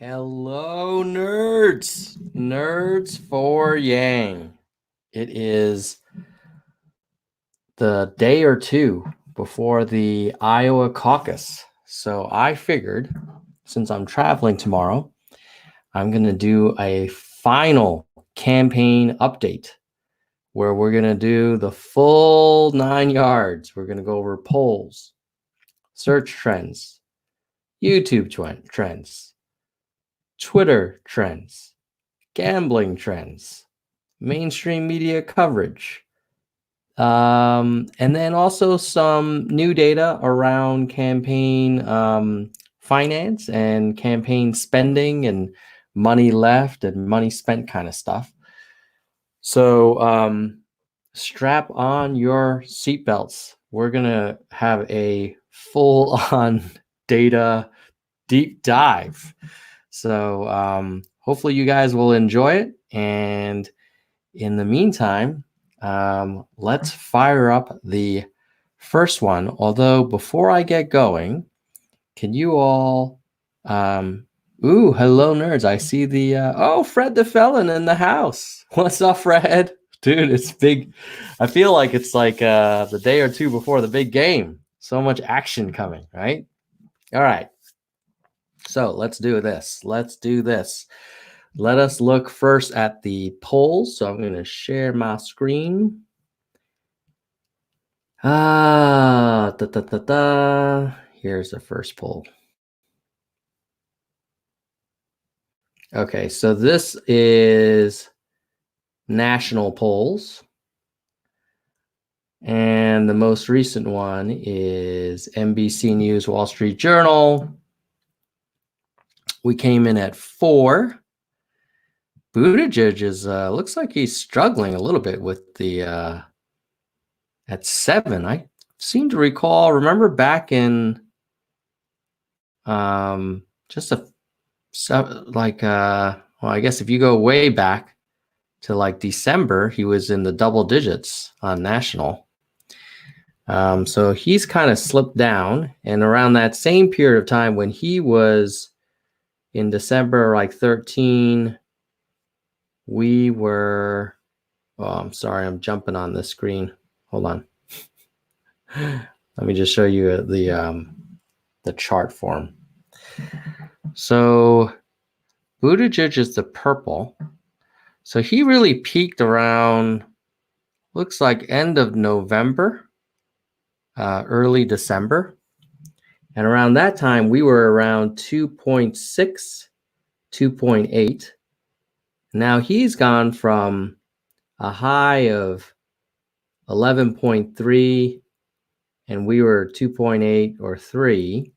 Hello, nerds! Nerds for Yang. It is the day or two before the Iowa caucus. So I figured, since I'm traveling tomorrow, I'm going to do a final campaign update where we're going to do the full 9 yards. We're going to go over polls, search trends, YouTube trends, Twitter trends, gambling trends, mainstream media coverage, and then also some new data around campaign finance and campaign spending and money left and money spent kind of stuff. So strap on your seatbelts. We're going to have a full-on data deep dive. So hopefully you guys will enjoy it. And in the meantime, let's fire up the first one. Although before I get going, can you all, hello nerds. I see the, Fred the Felon in the house. What's up, Fred? Dude, it's big. I feel like it's like the day or two before the big game. So much action coming, right? All right. So let's do this. Let us look first at the polls. So I'm going to share my screen. Here's the first poll. Okay, so this is national polls. And the most recent one is NBC News, Wall Street Journal. We came in at 4. Buttigieg is looks like he's struggling a little bit with the at 7. I seem to remember back in just I guess if you go way back to like December, he was in the double digits on national. So he's kind of slipped down, and around that same period of time when he was in December, like 13, we were, I'm sorry, I'm jumping on this screen. Hold on. Let me just show you the chart form. So Buttigieg is the purple. So he really peaked around, looks like end of November, early December. And around that time, we were around 2.6, 2.8. Now he's gone from a high of 11.3, and we were 2.8 or 3.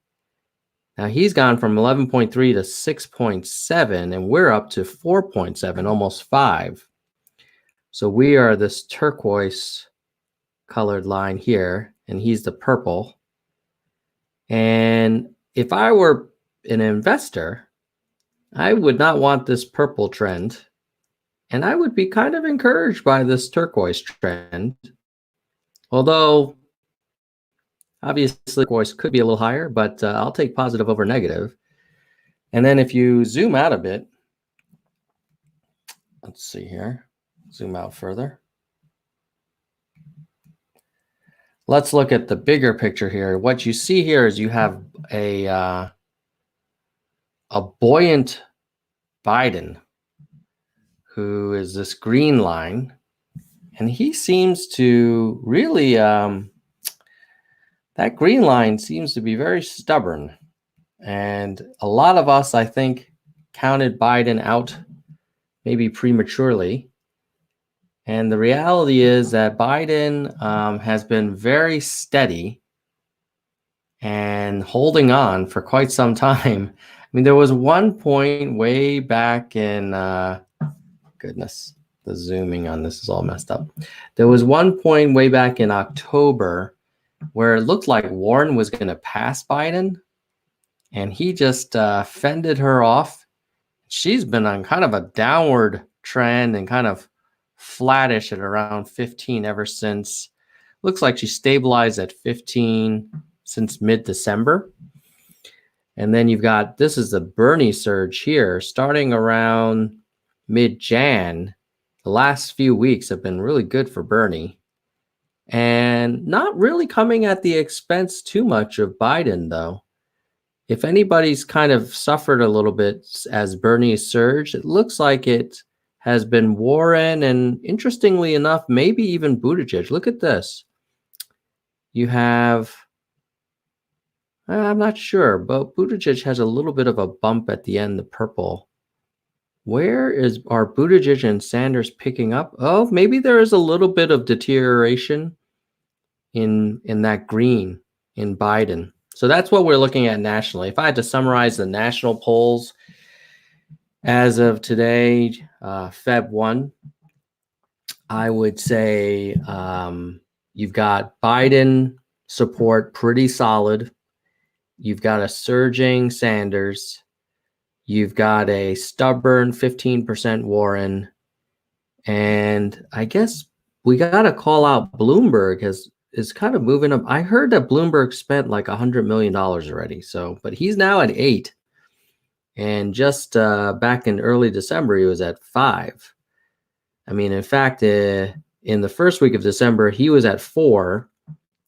Now he's gone from 11.3 to 6.7, and we're up to 4.7, almost 5. So we are this turquoise colored line here, and he's the purple. And if I were an investor, I would not want this purple trend, and I would be kind of encouraged by this turquoise trend. Although, obviously, turquoise could be a little higher, but I'll take positive over negative. And then if you zoom out a bit, let's see here, zoom out further. Let's look at the bigger picture here. What you see here is you have a buoyant Biden, who is this green line, and he seems to really, that green line seems to be very stubborn. And a lot of us, I think, counted Biden out maybe prematurely. And the reality is that Biden has been very steady and holding on for quite some time. I mean, there was one point way back in, goodness, the zooming on this is all messed up. There was one point way back in October where it looked like Warren was going to pass Biden, and he just fended her off. She's been on kind of a downward trend and kind of flattish at around 15 ever since. Looks like she stabilized at 15 since mid-December. And then you've got, this is the Bernie surge here, starting around mid-Jan. The last few weeks have been really good for Bernie, and not really coming at the expense too much of Biden, though. If anybody's kind of suffered a little bit as Bernie's surged, it looks like it has been Warren and, interestingly enough, maybe even Buttigieg. Look at this. You have, I'm not sure, but Buttigieg has a little bit of a bump at the end, the purple. Where are Buttigieg and Sanders picking up? Oh, maybe there is a little bit of deterioration in that green in Biden. So that's what we're looking at nationally. If I had to summarize the national polls as of today, Feb 1, I would say you've got Biden support pretty solid. You've got a surging Sanders. You've got a stubborn 15% Warren. And I guess we got to call out Bloomberg is kind of moving up. I heard that Bloomberg spent like $100 million already. So, but he's now at 8. And just back in early December, he was at 5. I mean, in fact, in the first week of December, he was at 4,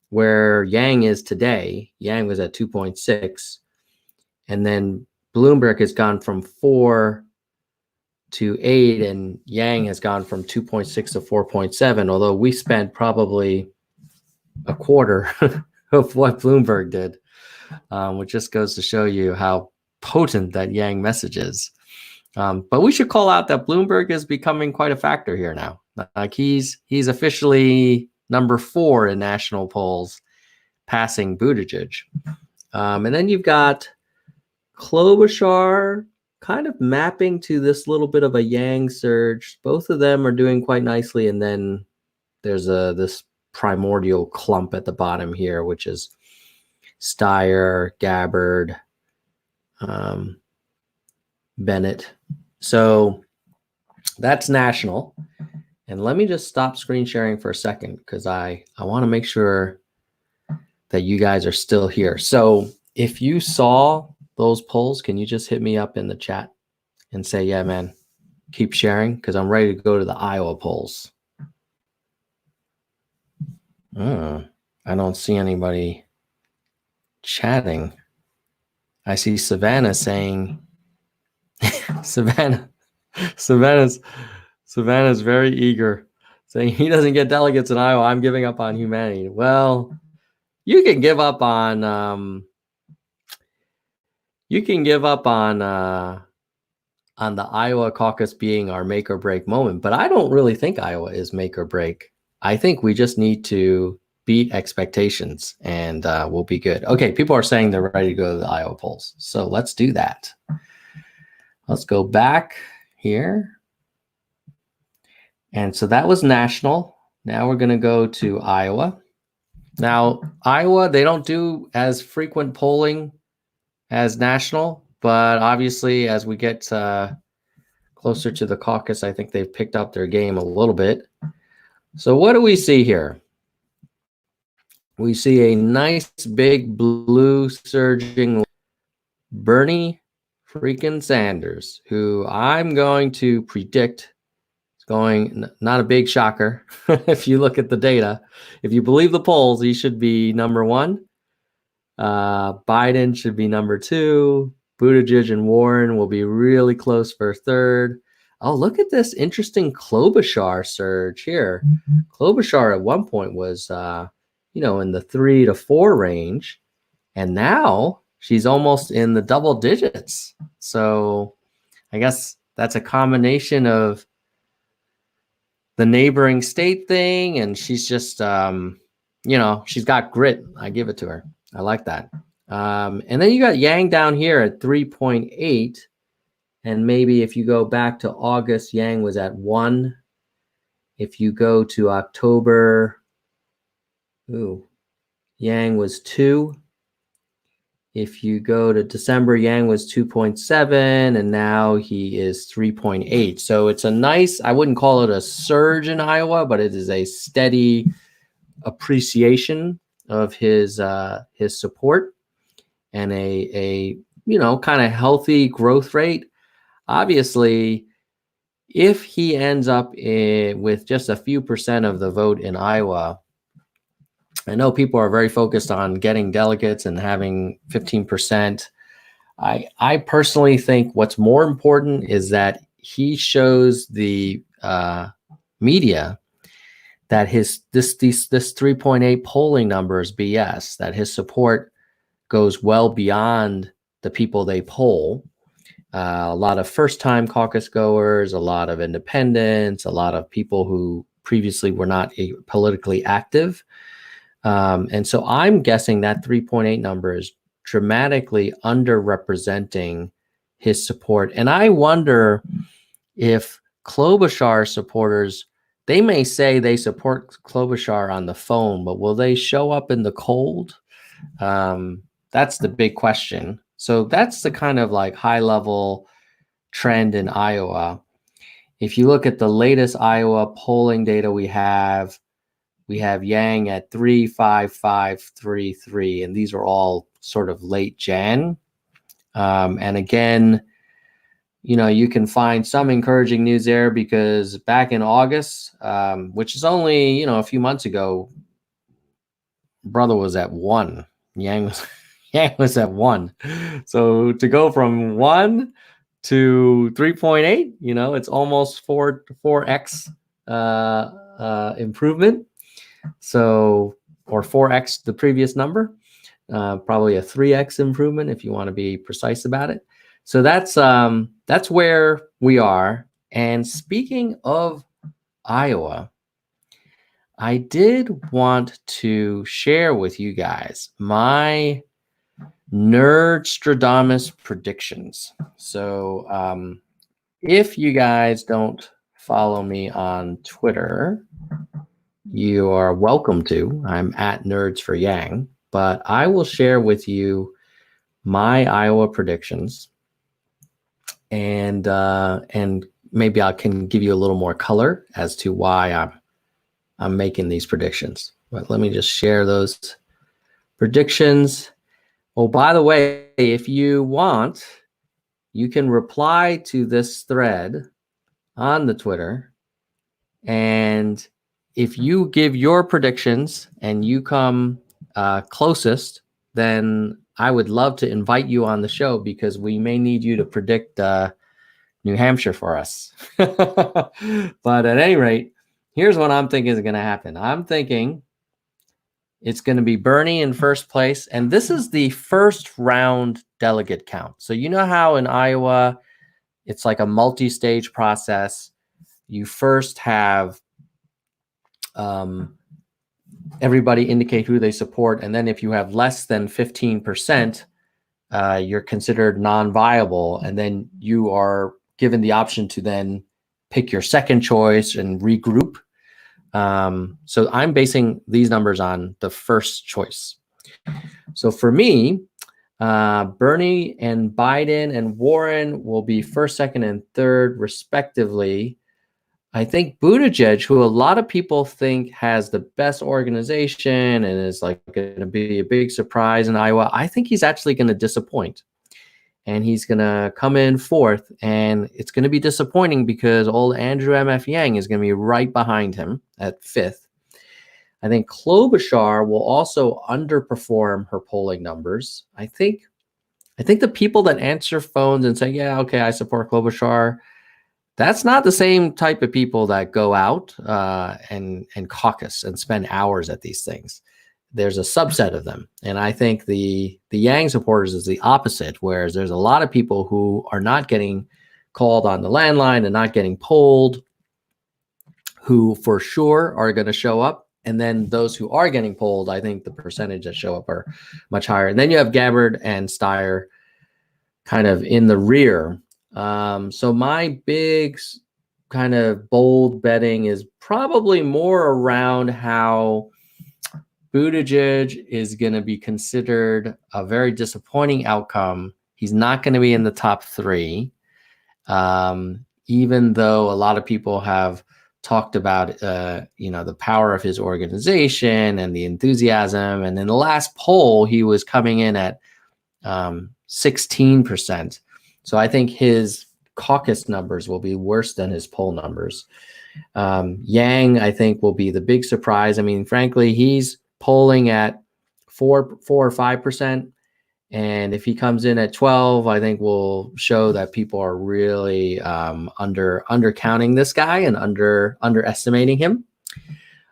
where Yang is today. Yang was at 2.6. And then Bloomberg has gone from 4 to 8, and Yang has gone from 2.6 to 4.7, although we spent probably a quarter of what Bloomberg did, which just goes to show you how potent that Yang message is. But we should call out that Bloomberg is becoming quite a factor here now. Like he's officially number 4 in national polls, passing Buttigieg. And then you've got Klobuchar kind of mapping to this little bit of a Yang surge. Both of them are doing quite nicely. And then there's this primordial clump at the bottom here, which is Steyer, Gabbard, Bennett. So that's national. And let me just stop screen sharing for a second, because I want to make sure that you guys are still here. So if you saw those polls, can you just hit me up in the chat and say, yeah, man, keep sharing, because I'm ready to go to the Iowa polls. I don't see anybody chatting. I see Savannah saying, Savannah's very eager, saying he doesn't get delegates in Iowa. I'm giving up on humanity. Well, you can give up on the Iowa caucus being our make or break moment, but I don't really think Iowa is make or break. I think we just need to beat expectations, and we'll be good. Okay, people are saying they're ready to go to the Iowa polls, so let's do that. Let's go back here. And so that was national. Now we're going to go to Iowa. Now, Iowa, they don't do as frequent polling as national, but obviously as we get closer to the caucus, I think they've picked up their game a little bit. So what do we see here? We see a nice big blue surging Bernie freaking Sanders, who I'm going to predict is going, not a big shocker. If you look at the data, if you believe the polls, he should be number 1. Biden should be number 2. Buttigieg and Warren will be really close for 3rd. Oh, look at this interesting Klobuchar surge here. Klobuchar at one point was, in the 3 to 4 range, and now she's almost in the double digits. So I guess that's a combination of the neighboring state thing, and she's just, she's got grit. I give it to her. I like that. And then you got Yang down here at 3.8. And maybe if you go back to August, Yang was at 1. If you go to October, Yang was 2. If you go to December, Yang was 2.7, and now he is 3.8. So it's a nice, I wouldn't call it a surge in Iowa, but it is a steady appreciation of his support, and a kind of healthy growth rate. Obviously, if he ends up with just a few percent of the vote in Iowa, I know people are very focused on getting delegates and having 15%. I personally think what's more important is that he shows the media that this 3.8 polling number is BS, that his support goes well beyond the people they poll. A lot of first-time caucus goers, a lot of independents, a lot of people who previously were not politically active. And so I'm guessing that 3.8 number is dramatically underrepresenting his support. And I wonder if Klobuchar supporters, they may say they support Klobuchar on the phone, but will they show up in the cold? That's the big question. So that's the kind of like high level trend in Iowa. If you look at the latest Iowa polling data we have Yang at 3.5533, and these are all sort of late Jan. And again, you can find some encouraging news there because back in August, which is only, a few months ago, brother was at 1. Yang was at 1. So to go from 1 to 3.8, it's almost 4x improvement. So, or 4x the previous number, probably a 3x improvement if you want to be precise about it. So that's where we are. And speaking of Iowa, I did want to share with you guys my Nerdstradamus predictions. So if you guys don't follow me on Twitter, you are welcome to. I'm at Nerds for Yang, but I will share with you my Iowa predictions, and maybe I can give you a little more color as to why I'm making these predictions. But let me just share those predictions. Oh, by the way, if you want, you can reply to this thread on the Twitter, and if you give your predictions and you come closest, then I would love to invite you on the show because we may need you to predict New Hampshire for us. But at any rate, here's what I'm thinking is going to happen. I'm thinking it's going to be Bernie in first place. And this is the first round delegate count. So you know how in Iowa, it's like a multi-stage process. You first have everybody indicate who they support. And then if you have less than 15%, you're considered non-viable. And then you are given the option to then pick your second choice and regroup. So I'm basing these numbers on the first choice. So for me, Bernie and Biden and Warren will be first, second, and third, respectively. I think Buttigieg, who a lot of people think has the best organization and is like going to be a big surprise in Iowa, I think he's actually going to disappoint. And he's going to come in fourth, and it's going to be disappointing because old Andrew M.F. Yang is going to be right behind him at fifth. I think Klobuchar will also underperform her polling numbers. I think the people that answer phones and say, yeah, okay, I support Klobuchar, that's not the same type of people that go out and caucus and spend hours at these things. There's a subset of them. And I think the Yang supporters is the opposite, whereas there's a lot of people who are not getting called on the landline and not getting polled, who for sure are going to show up. And then those who are getting polled, I think the percentage that show up are much higher. And then you have Gabbard and Steyer kind of in the rear. So my big kind of bold betting is probably more around how Buttigieg is going to be considered a very disappointing outcome. He's not going to be in the top three, even though a lot of people have talked about, the power of his organization and the enthusiasm. And in the last poll, he was coming in at 16%. So I think his caucus numbers will be worse than his poll numbers. Yang, I think, will be the big surprise. I mean, frankly, he's polling at 4 or 5%. And if he comes in at 12, I think will show that people are really undercounting this guy and underestimating him.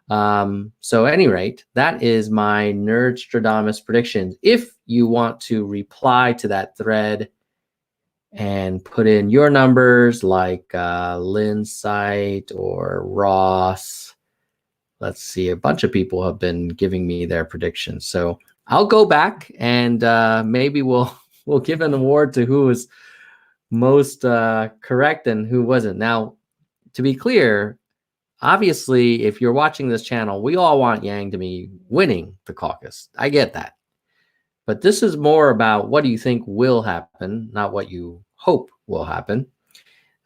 So at any rate, that is my Nerdstradamus predictions. If you want to reply to that thread and put in your numbers like Linsight or Ross, let's see, a bunch of people have been giving me their predictions. So I'll go back and maybe we'll give an award to who was most correct and who wasn't. Now, to be clear, obviously, if you're watching this channel, we all want Yang to be winning the caucus. I get that. But this is more about what do you think will happen, not what you hope will happen.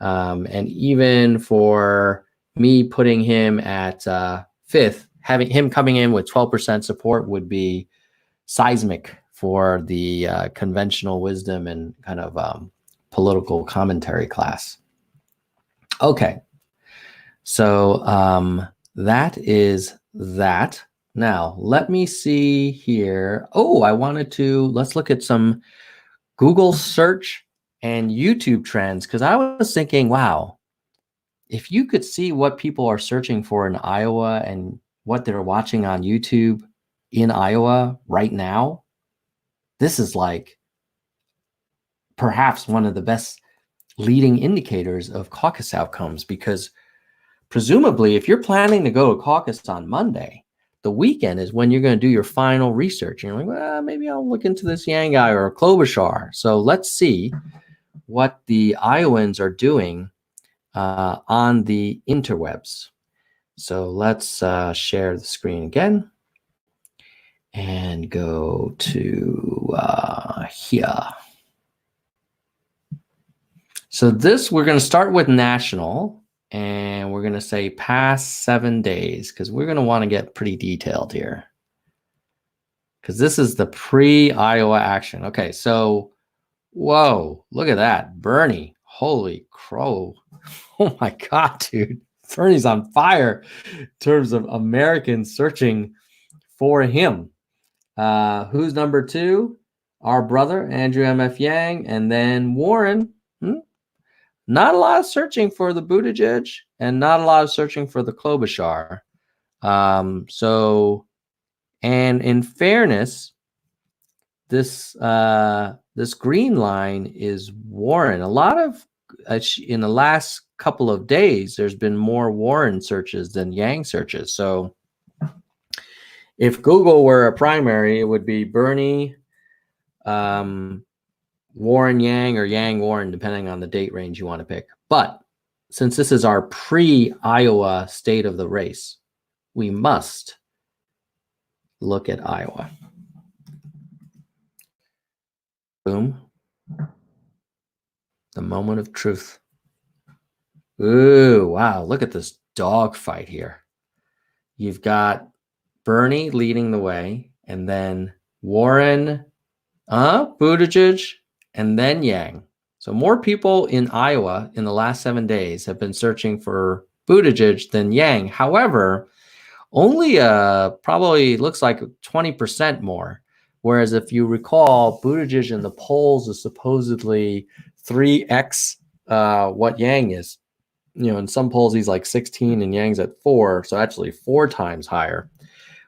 And even for me putting him at 5th, having him coming in with 12% support would be seismic for the conventional wisdom and kind of political commentary class. Okay. So that is that. Now, let me see here. Oh, let's look at some Google search and YouTube trends, because I was thinking, wow, if you could see what people are searching for in Iowa and what they're watching on YouTube in Iowa right now, this is like perhaps one of the best leading indicators of caucus outcomes, because presumably if you're planning to go to caucus on Monday, the weekend is when you're going to do your final research. And you're like, well, maybe I'll look into this Yang guy or Klobuchar. So let's see what the Iowans are doing on the interwebs. So let's share the screen again and go to here. So this, we're going to start with national, and we're going to say past 7 days, because we're going to want to get pretty detailed here, because this is the pre-Iowa action. Okay, so whoa, look at that. Bernie, holy crow. Oh my God, dude. Bernie's on fire in terms of Americans searching for him. Who's number 2? Our brother, Andrew M.F. Yang, and then Warren. Not a lot of searching for the Buttigieg and not a lot of searching for the Klobuchar. And in fairness, this green line is Warren. A lot of in the last couple of days, there's been more Warren searches than Yang searches. So if Google were a primary, it would be Bernie, Warren Yang, or Yang Warren, depending on the date range you want to pick. But since this is our pre-Iowa state of the race, we must look at Iowa. Boom. The moment of truth. Ooh, wow. Look at this dogfight here. You've got Bernie leading the way, and then Warren, Buttigieg, and then Yang. So more people in Iowa in the last 7 days have been searching for Buttigieg than Yang. However, only probably looks like 20% more. Whereas if you recall, Buttigieg in the polls is supposedly 3x what Yang is. You know, in some polls he's like 16 and Yang's at 4, so actually 4 times higher.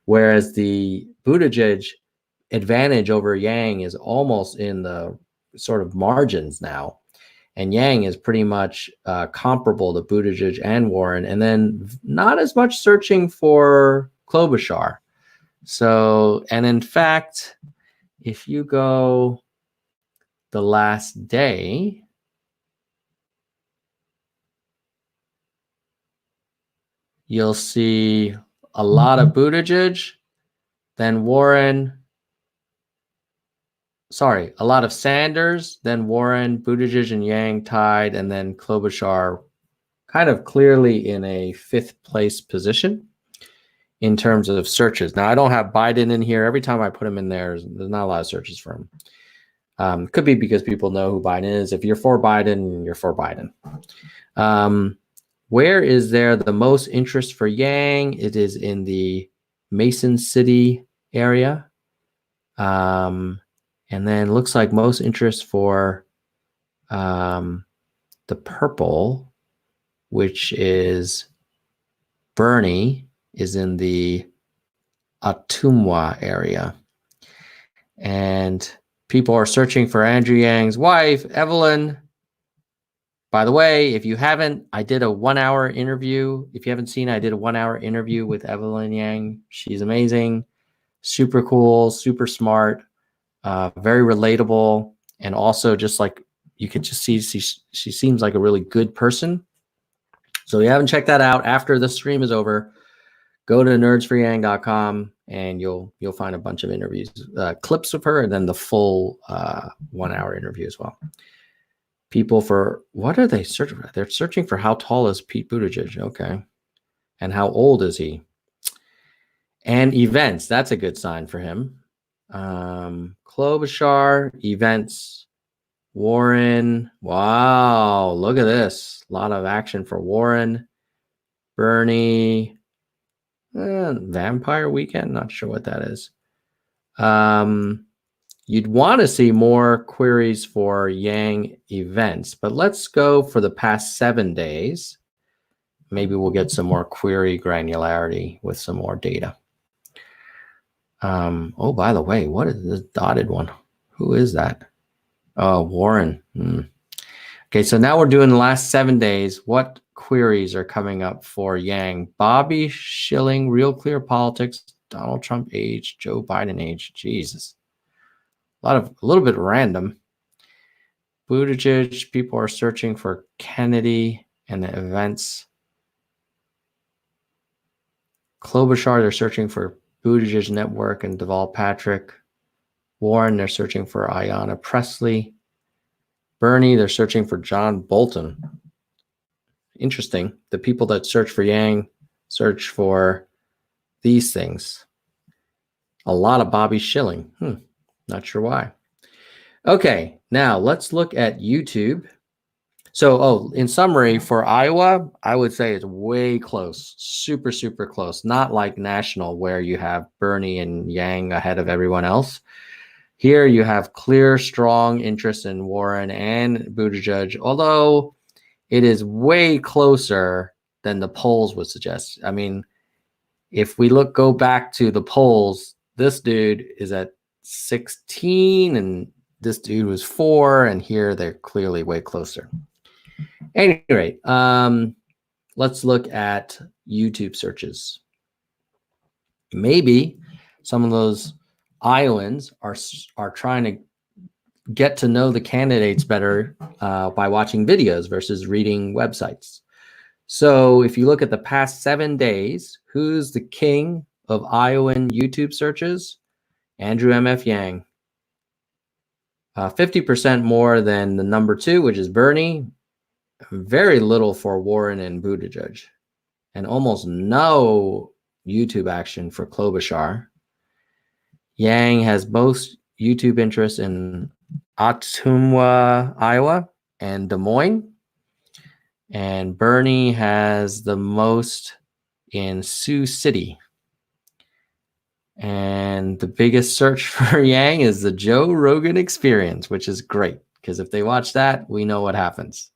Whereas the Buttigieg advantage over Yang is almost in the sort of margins now, and Yang is pretty much comparable to Buttigieg and Warren, and then not as much searching for Klobuchar. So, and in fact, if you go the last day, you'll see a lot of Buttigieg, then Warren. Sorry, a lot of Sanders, then Warren, Buttigieg and Yang tied, and then Klobuchar kind of clearly in a 5th place position in terms of searches. Now, I don't have Biden in here. Every time I put him in there, there's not a lot of searches for him. Could be because people know who Biden is. If you're for Biden, you're for Biden. Where is there the most interest for Yang? It is in the Mason City area. And then looks like most interest for the purple, which is Bernie, is in the Ottumwa area. And people are searching for Andrew Yang's wife, Evelyn. By the way, if you haven't, I did a 1 hour interview. If you haven't seen, I did a 1 hour interview with Evelyn Yang. She's amazing, super cool, super smart, very relatable. And also just like you could just see she seems like a really good person. So if you haven't checked that out, after the stream is over, go to nerdsforyang.com and you'll find a bunch of interviews, clips of her, and then the full 1 hour interview as well. People for, what are they searching for? They're searching for how tall is Pete Buttigieg. Okay. And how old is he? And events. That's a good sign for him. Klobuchar, events, Warren. Wow. Look at this. A lot of action for Warren. Bernie. Vampire Weekend. Not sure what that is. You'd want to see more queries for Yang events, but let's go for the past 7 days. Maybe we'll get some more query granularity with some more data. Oh, by the way, what is this dotted one? Who is that? Oh, Warren. Okay, so now we're doing the last 7 days. What queries are coming up for Yang? Bobby Schilling, Real Clear Politics, Donald Trump age, Joe Biden age. Jesus. A little bit random. Buttigieg, people are searching for Kennedy and the events. Klobuchar, they're searching for Buttigieg Network and Deval Patrick. Warren, they're searching for Ayanna Pressley. Bernie, they're searching for John Bolton. Interesting. The people that search for Yang search for these things. A lot of Bobby Schilling. Not sure why. Okay, now let's look at YouTube. So, in summary, for Iowa, I would say it's way close, super, super close. Not like national where you have Bernie and Yang ahead of everyone else. Here you have clear, strong interest in Warren and Buttigieg, although it is way closer than the polls would suggest. I mean, if we go back to the polls, this dude is at 16 and this dude was 4, and here they're clearly way closer. Anyway, let's look at YouTube searches. Maybe some of those Iowans are trying to get to know the candidates better by watching videos versus reading websites. So if you look at the past 7 days, who's the king of Iowan YouTube searches? Andrew M.F. Yang. 50% more than the number 2, which is Bernie. Very little for Warren and Buttigieg. And almost no YouTube action for Klobuchar. Yang has most YouTube interest in Ottumwa, Iowa, and Des Moines. And Bernie has the most in Sioux City. And the biggest search for Yang is the Joe Rogan Experience, which is great because if they watch that, we know what happens.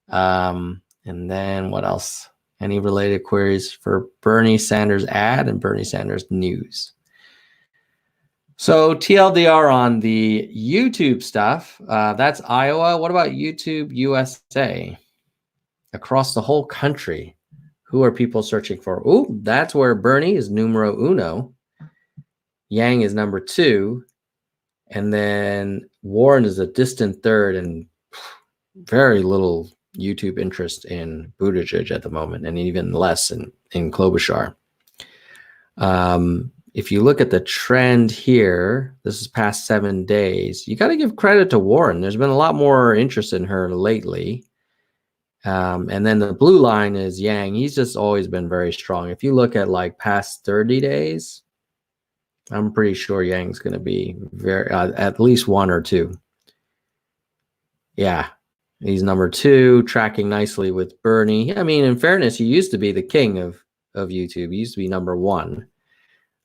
And then what else? Any related queries for Bernie Sanders ad and Bernie Sanders news? So TLDR on the YouTube stuff, that's Iowa. What about YouTube USA? Across the whole country, who are people searching for? Oh, that's where Bernie is numero uno. Yang is number 2. And then Warren is a distant 3rd and very little YouTube interest in Buttigieg at the moment, and even less in Klobuchar. If you look at the trend here, this is past 7 days, you got to give credit to Warren. There's been a lot more interest in her lately. And then the blue line is Yang. He's just always been very strong. If you look at like past 30 days, I'm pretty sure Yang's going to be very at least 1 or 2. Yeah, he's number 2, tracking nicely with Bernie. I mean, in fairness, he used to be the king of YouTube. He used to be number 1.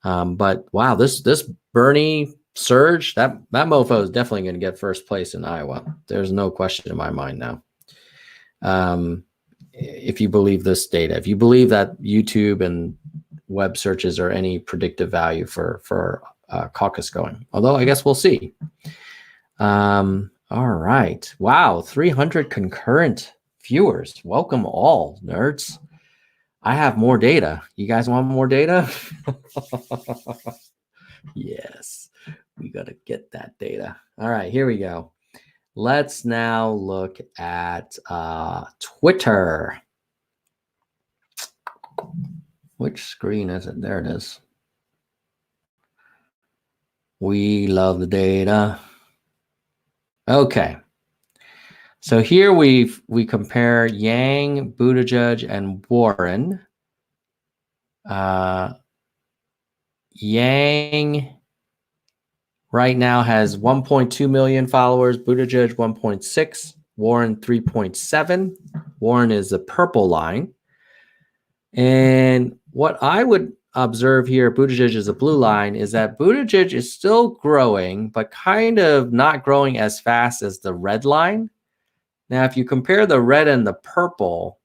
But wow, this Bernie surge, that mofo is definitely going to get first place in Iowa. There's no question in my mind now. If you believe this data, if you believe that YouTube and web searches are any predictive value for caucus going, although I guess we'll see. All right. Wow, 300 concurrent viewers. Welcome all, nerds. I have more data. You guys want more data? Yes, we got to get that data. All right, here we go. Let's now look at Twitter. Which screen is it? There it is. We love the data. Okay. So here we compare Yang, Buttigieg, and Warren. Yang right now has 1.2 million followers, Buttigieg 1.6, Warren 3.7. Warren is the purple line. And what I would observe here, Buttigieg is a blue line, is that Buttigieg is still growing, but kind of not growing as fast as the red line. Now, if you compare the red and the purple,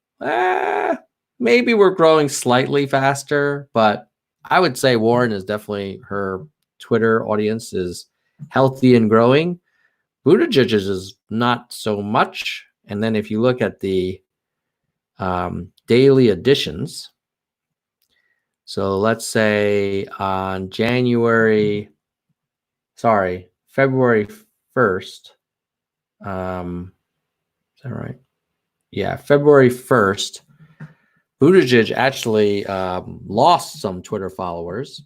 maybe we're growing slightly faster, but I would say Warren is definitely, her Twitter audience is healthy and growing. Buttigieg is not so much. And then if you look at the daily additions, so let's say on February 1st, is that right? Yeah, February 1st, Buttigieg actually lost some Twitter followers.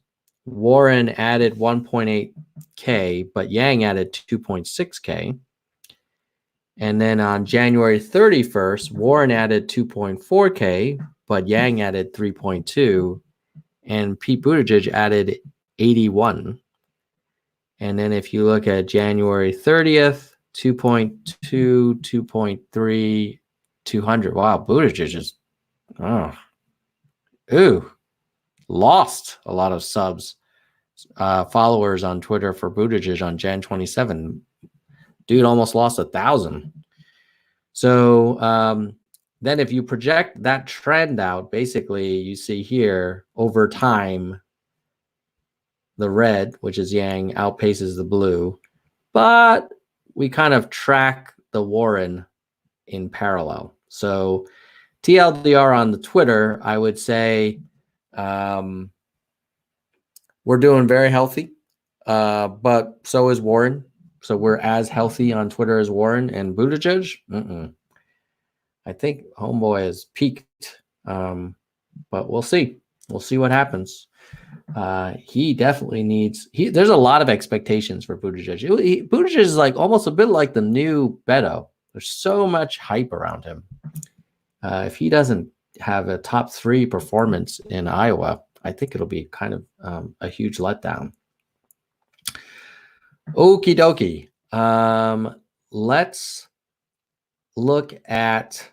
Warren added 1.8K, but Yang added 2.6K. And then on January 31st, Warren added 2.4K, but Yang added 3.2, and Pete Buttigieg added 81. And then if you look at January 30th, 2.2, 2.3, 200. Wow, Buttigieg is, lost a lot of subs, followers on Twitter for Buttigieg on Jan 27. Dude almost lost 1,000. So then if you project that trend out, basically you see here over time, the red, which is Yang, outpaces the blue, but we kind of track the Warren in parallel. So TLDR on the Twitter, I would say we're doing very healthy, but so is Warren. So we're as healthy on Twitter as Warren. And Buttigieg, I think homeboy has peaked, but we'll see. We'll see what happens. He definitely needs. There's a lot of expectations for Buttigieg. Buttigieg is like almost a bit like the new Beto. There's so much hype around him. If he doesn't have a top 3 performance in Iowa, I think it'll be kind of a huge letdown. Okie dokie. Let's look at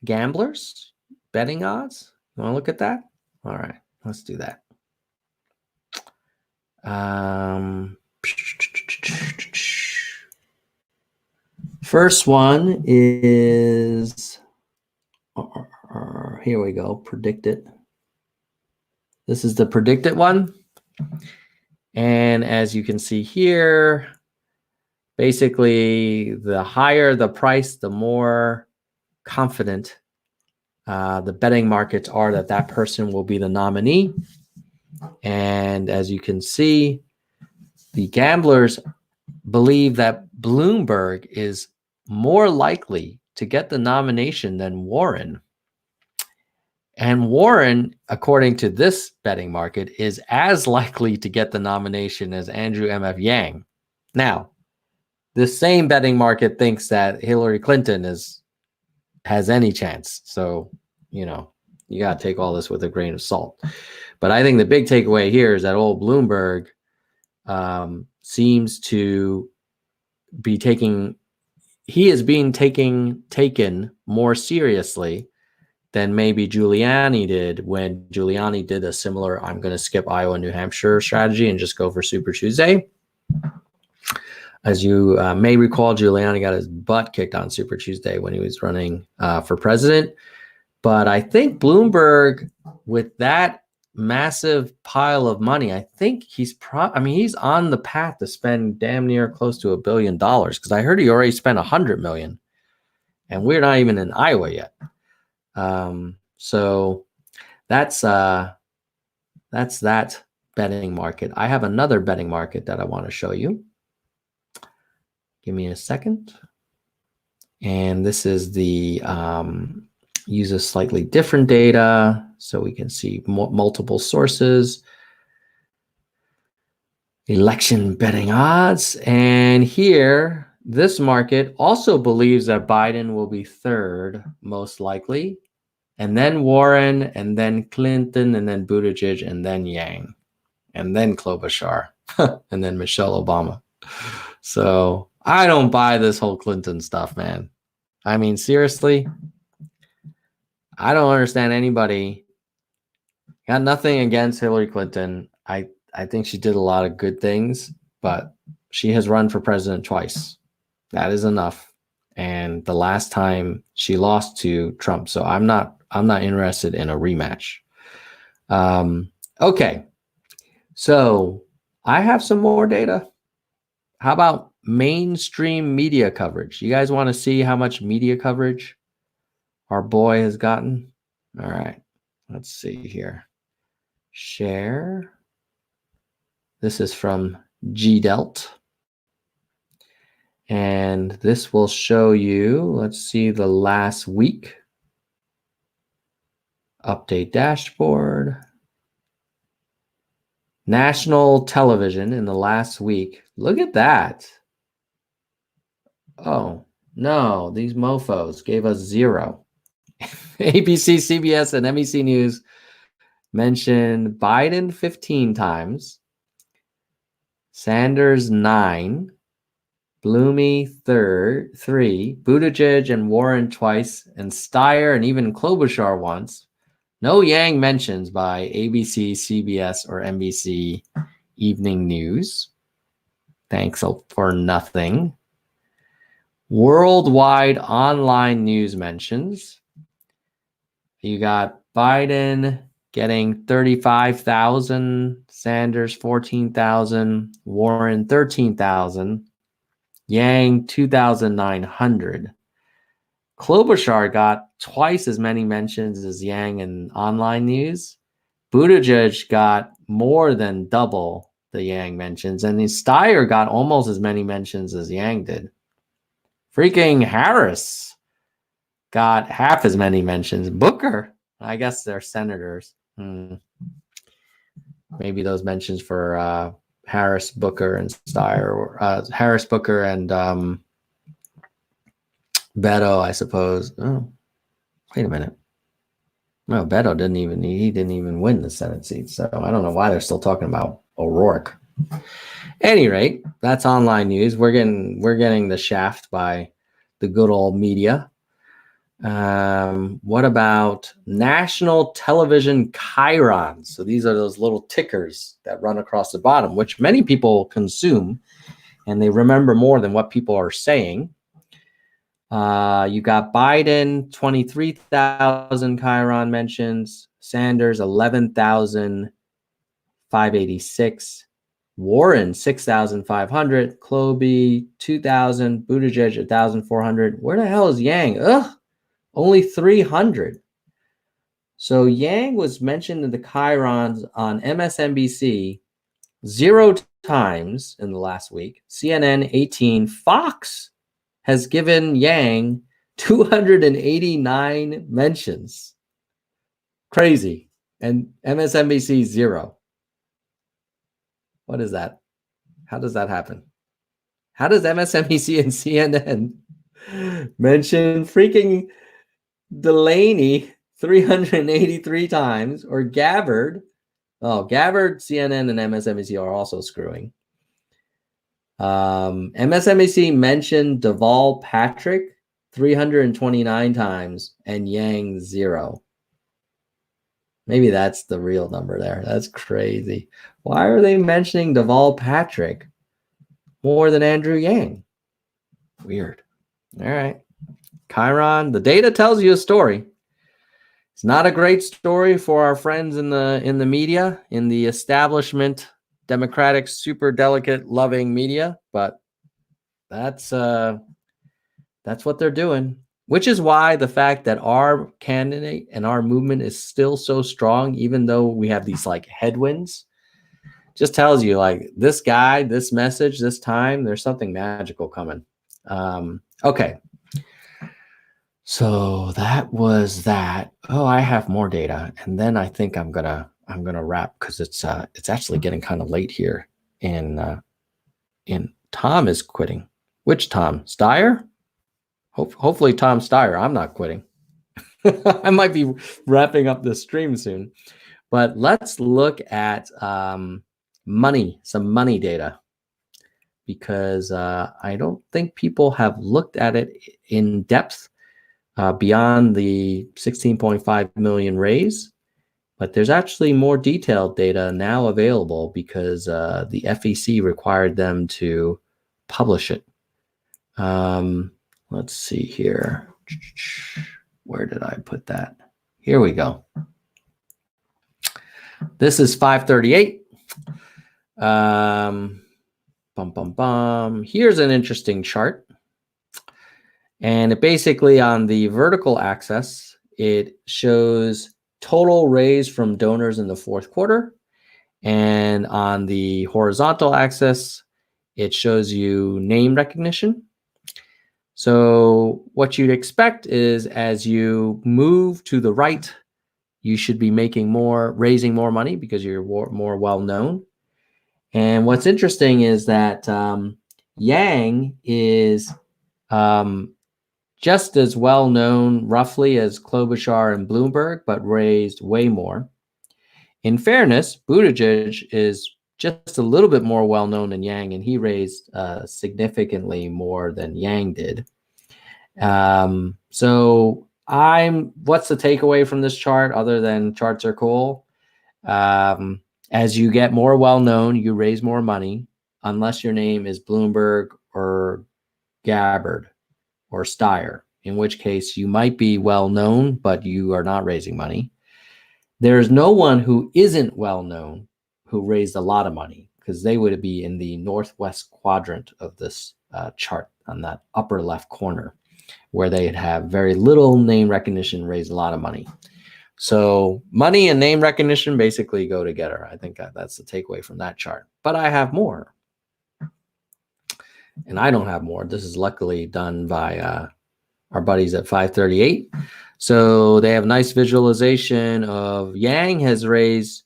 gamblers, betting odds. You want to look at that? All right, let's do that. First one is, here we go, predicted. This is the predicted one. And as you can see here, basically the higher the price, the more confident the betting markets are that that person will be the nominee. And as you can see, the gamblers believe that Bloomberg is more likely to get the nomination than Warren. And Warren, according to this betting market, is as likely to get the nomination as Andrew M.F. Yang. Now, this same betting market thinks that Hillary Clinton has any chance. So, you got to take all this with a grain of salt. But I think the big takeaway here is that old Bloomberg seems to be taking he is being taken more seriously than maybe Giuliani did when Giuliani did a similar, I'm going to skip Iowa, New Hampshire strategy and just go for Super Tuesday. As you may recall, Giuliani got his butt kicked on Super Tuesday when he was running for president. But I think Bloomberg, with that massive pile of money, I think he's he's on the path to spend damn near close to $1 billion, because I heard he already spent $100 million, and we're not even in Iowa yet. So that's that betting market. I have another betting market that I want to show you. Give me a second. And this is the uses slightly different data so we can see multiple sources. Election betting odds. And here, this market also believes that Biden will be third, most likely, and then Warren, and then Clinton, and then Buttigieg, and then Yang, and then Klobuchar, and then Michelle Obama. So I don't buy this whole Clinton stuff, man. I mean, seriously, I don't understand anybody. Got nothing against Hillary Clinton. I think she did a lot of good things, but she has run for president twice. That is enough. And the last time she lost to Trump. So I'm not interested in a rematch. Okay. So I have some more data. How about mainstream media coverage? You guys want to see how much media coverage our boy has gotten? All right. Let's see here. Share. This is from GDelt. And this will show you, let's see, the last week. Update dashboard. National television in the last week. Look at that. Oh, no, these mofos gave us 0. ABC, CBS, and NBC News mentioned Biden 15 times, Sanders 9, Bloomey 3, Buttigieg and Warren twice, and Steyer and even Klobuchar once. No Yang mentions by ABC, CBS, or NBC Evening News. Thanks for nothing. Worldwide online news mentions. You got Biden getting 35,000, Sanders 14,000, Warren 13,000, Yang 2,900. Klobuchar got twice as many mentions as Yang in online news. Buttigieg got more than double the Yang mentions, and Steyer got almost as many mentions as Yang did. Freaking Harris got half as many mentions. Booker, I guess they're senators. Maybe those mentions for Harris, Booker, and Steyer, or Harris, Booker, and Beto, I suppose. Oh, wait a minute. No, Beto didn't even win the Senate seat. So I don't know why they're still talking about O'Rourke. At any rate, that's online news. We're getting the shaft by the good old media. What about national television chyrons? So these are those little tickers that run across the bottom, which many people consume, and they remember more than what people are saying. You got Biden, 23,000 chyron mentions, Sanders, 11,586, Warren, 6,500, Klobuchar, 2,000, Buttigieg, 1,400. Where the hell is Yang? Only 300. So Yang was mentioned in the chyrons on MSNBC 0 times in the last week, CNN 18, Fox has given Yang 289 mentions. Crazy. And MSNBC 0. What is that? How does that happen? How does MSNBC and CNN mention freaking Delaney 383 times, or Gabbard? Oh, Gabbard, CNN, and MSNBC are also screwing. MSNBC mentioned Deval Patrick 329 times and Yang 0. Maybe that's the real number there. That's crazy. Why are they mentioning Deval Patrick more than Andrew Yang? Weird. All right. Chiron, the data tells you a story. It's not a great story for our friends in the media, in the establishment, Democratic, super delicate, loving media, but that's what they're doing. Which is why the fact that our candidate and our movement is still so strong, even though we have these like headwinds, just tells you like this guy, this message, this time, there's something magical coming. Okay. So that was that. Oh, I have more data, and then I think I'm gonna wrap because it's actually getting kind of late here. And Tom is quitting. Which Tom? Steyer? Hopefully Tom Steyer. I'm not quitting. I might be wrapping up the stream soon, but let's look at some money data, because I don't think people have looked at it in depth. Beyond the 16.5 million raise, but there's actually more detailed data now available because the FEC required them to publish it. Let's see here. Where did I put that? Here we go. This is 538. Here's an interesting chart. And it basically, on the vertical axis, it shows total raise from donors in the fourth quarter. And on the horizontal axis, it shows you name recognition. So what you'd expect is as you move to the right, you should be raising more money because you're more well-known. And what's interesting is that Yang is just as well known roughly as Klobuchar and Bloomberg, but raised way more. In fairness, Buttigieg is just a little bit more well known than Yang, and he raised significantly more than Yang did. So what's the takeaway from this chart other than charts are cool? As you get more well known, you raise more money, unless your name is Bloomberg or Gabbard or Steyer, in which case you might be well known, but you are not raising money. There's no one who isn't well known who raised a lot of money, because they would be in the northwest quadrant of this chart on that upper left corner, where they'd have very little name recognition, raise a lot of money. So money and name recognition basically go together. I think that's the takeaway from that chart. But I have more. And I don't have more. This is luckily done by our buddies at 538. So they have nice visualization of Yang has raised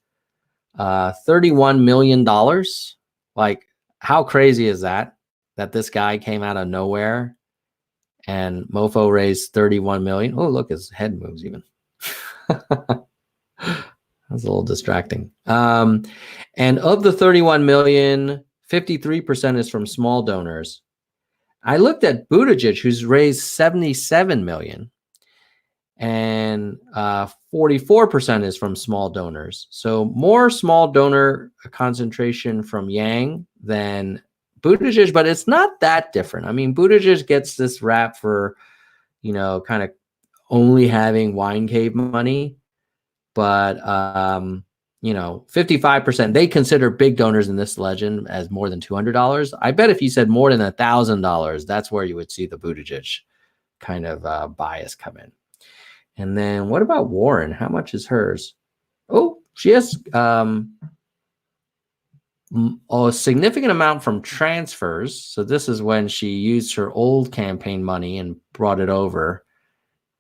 $31 million. Like, how crazy is that? That this guy came out of nowhere and Mofo raised 31 million. Oh, look, his head moves even. That's a little distracting. And of the 31 million, 53% is from small donors. I looked at Buttigieg, who's raised 77 million, and 44% is from small donors. So more small donor concentration from Yang than Buttigieg, but it's not that different. I mean, Buttigieg gets this rap for, kind of only having wine cave money, but 55%, they consider big donors in this legend as more than $200. I bet if you said more than $1,000, that's where you would see the Buttigieg kind of bias come in. And then what about Warren? How much is hers? Oh, she has a significant amount from transfers. So this is when she used her old campaign money and brought it over.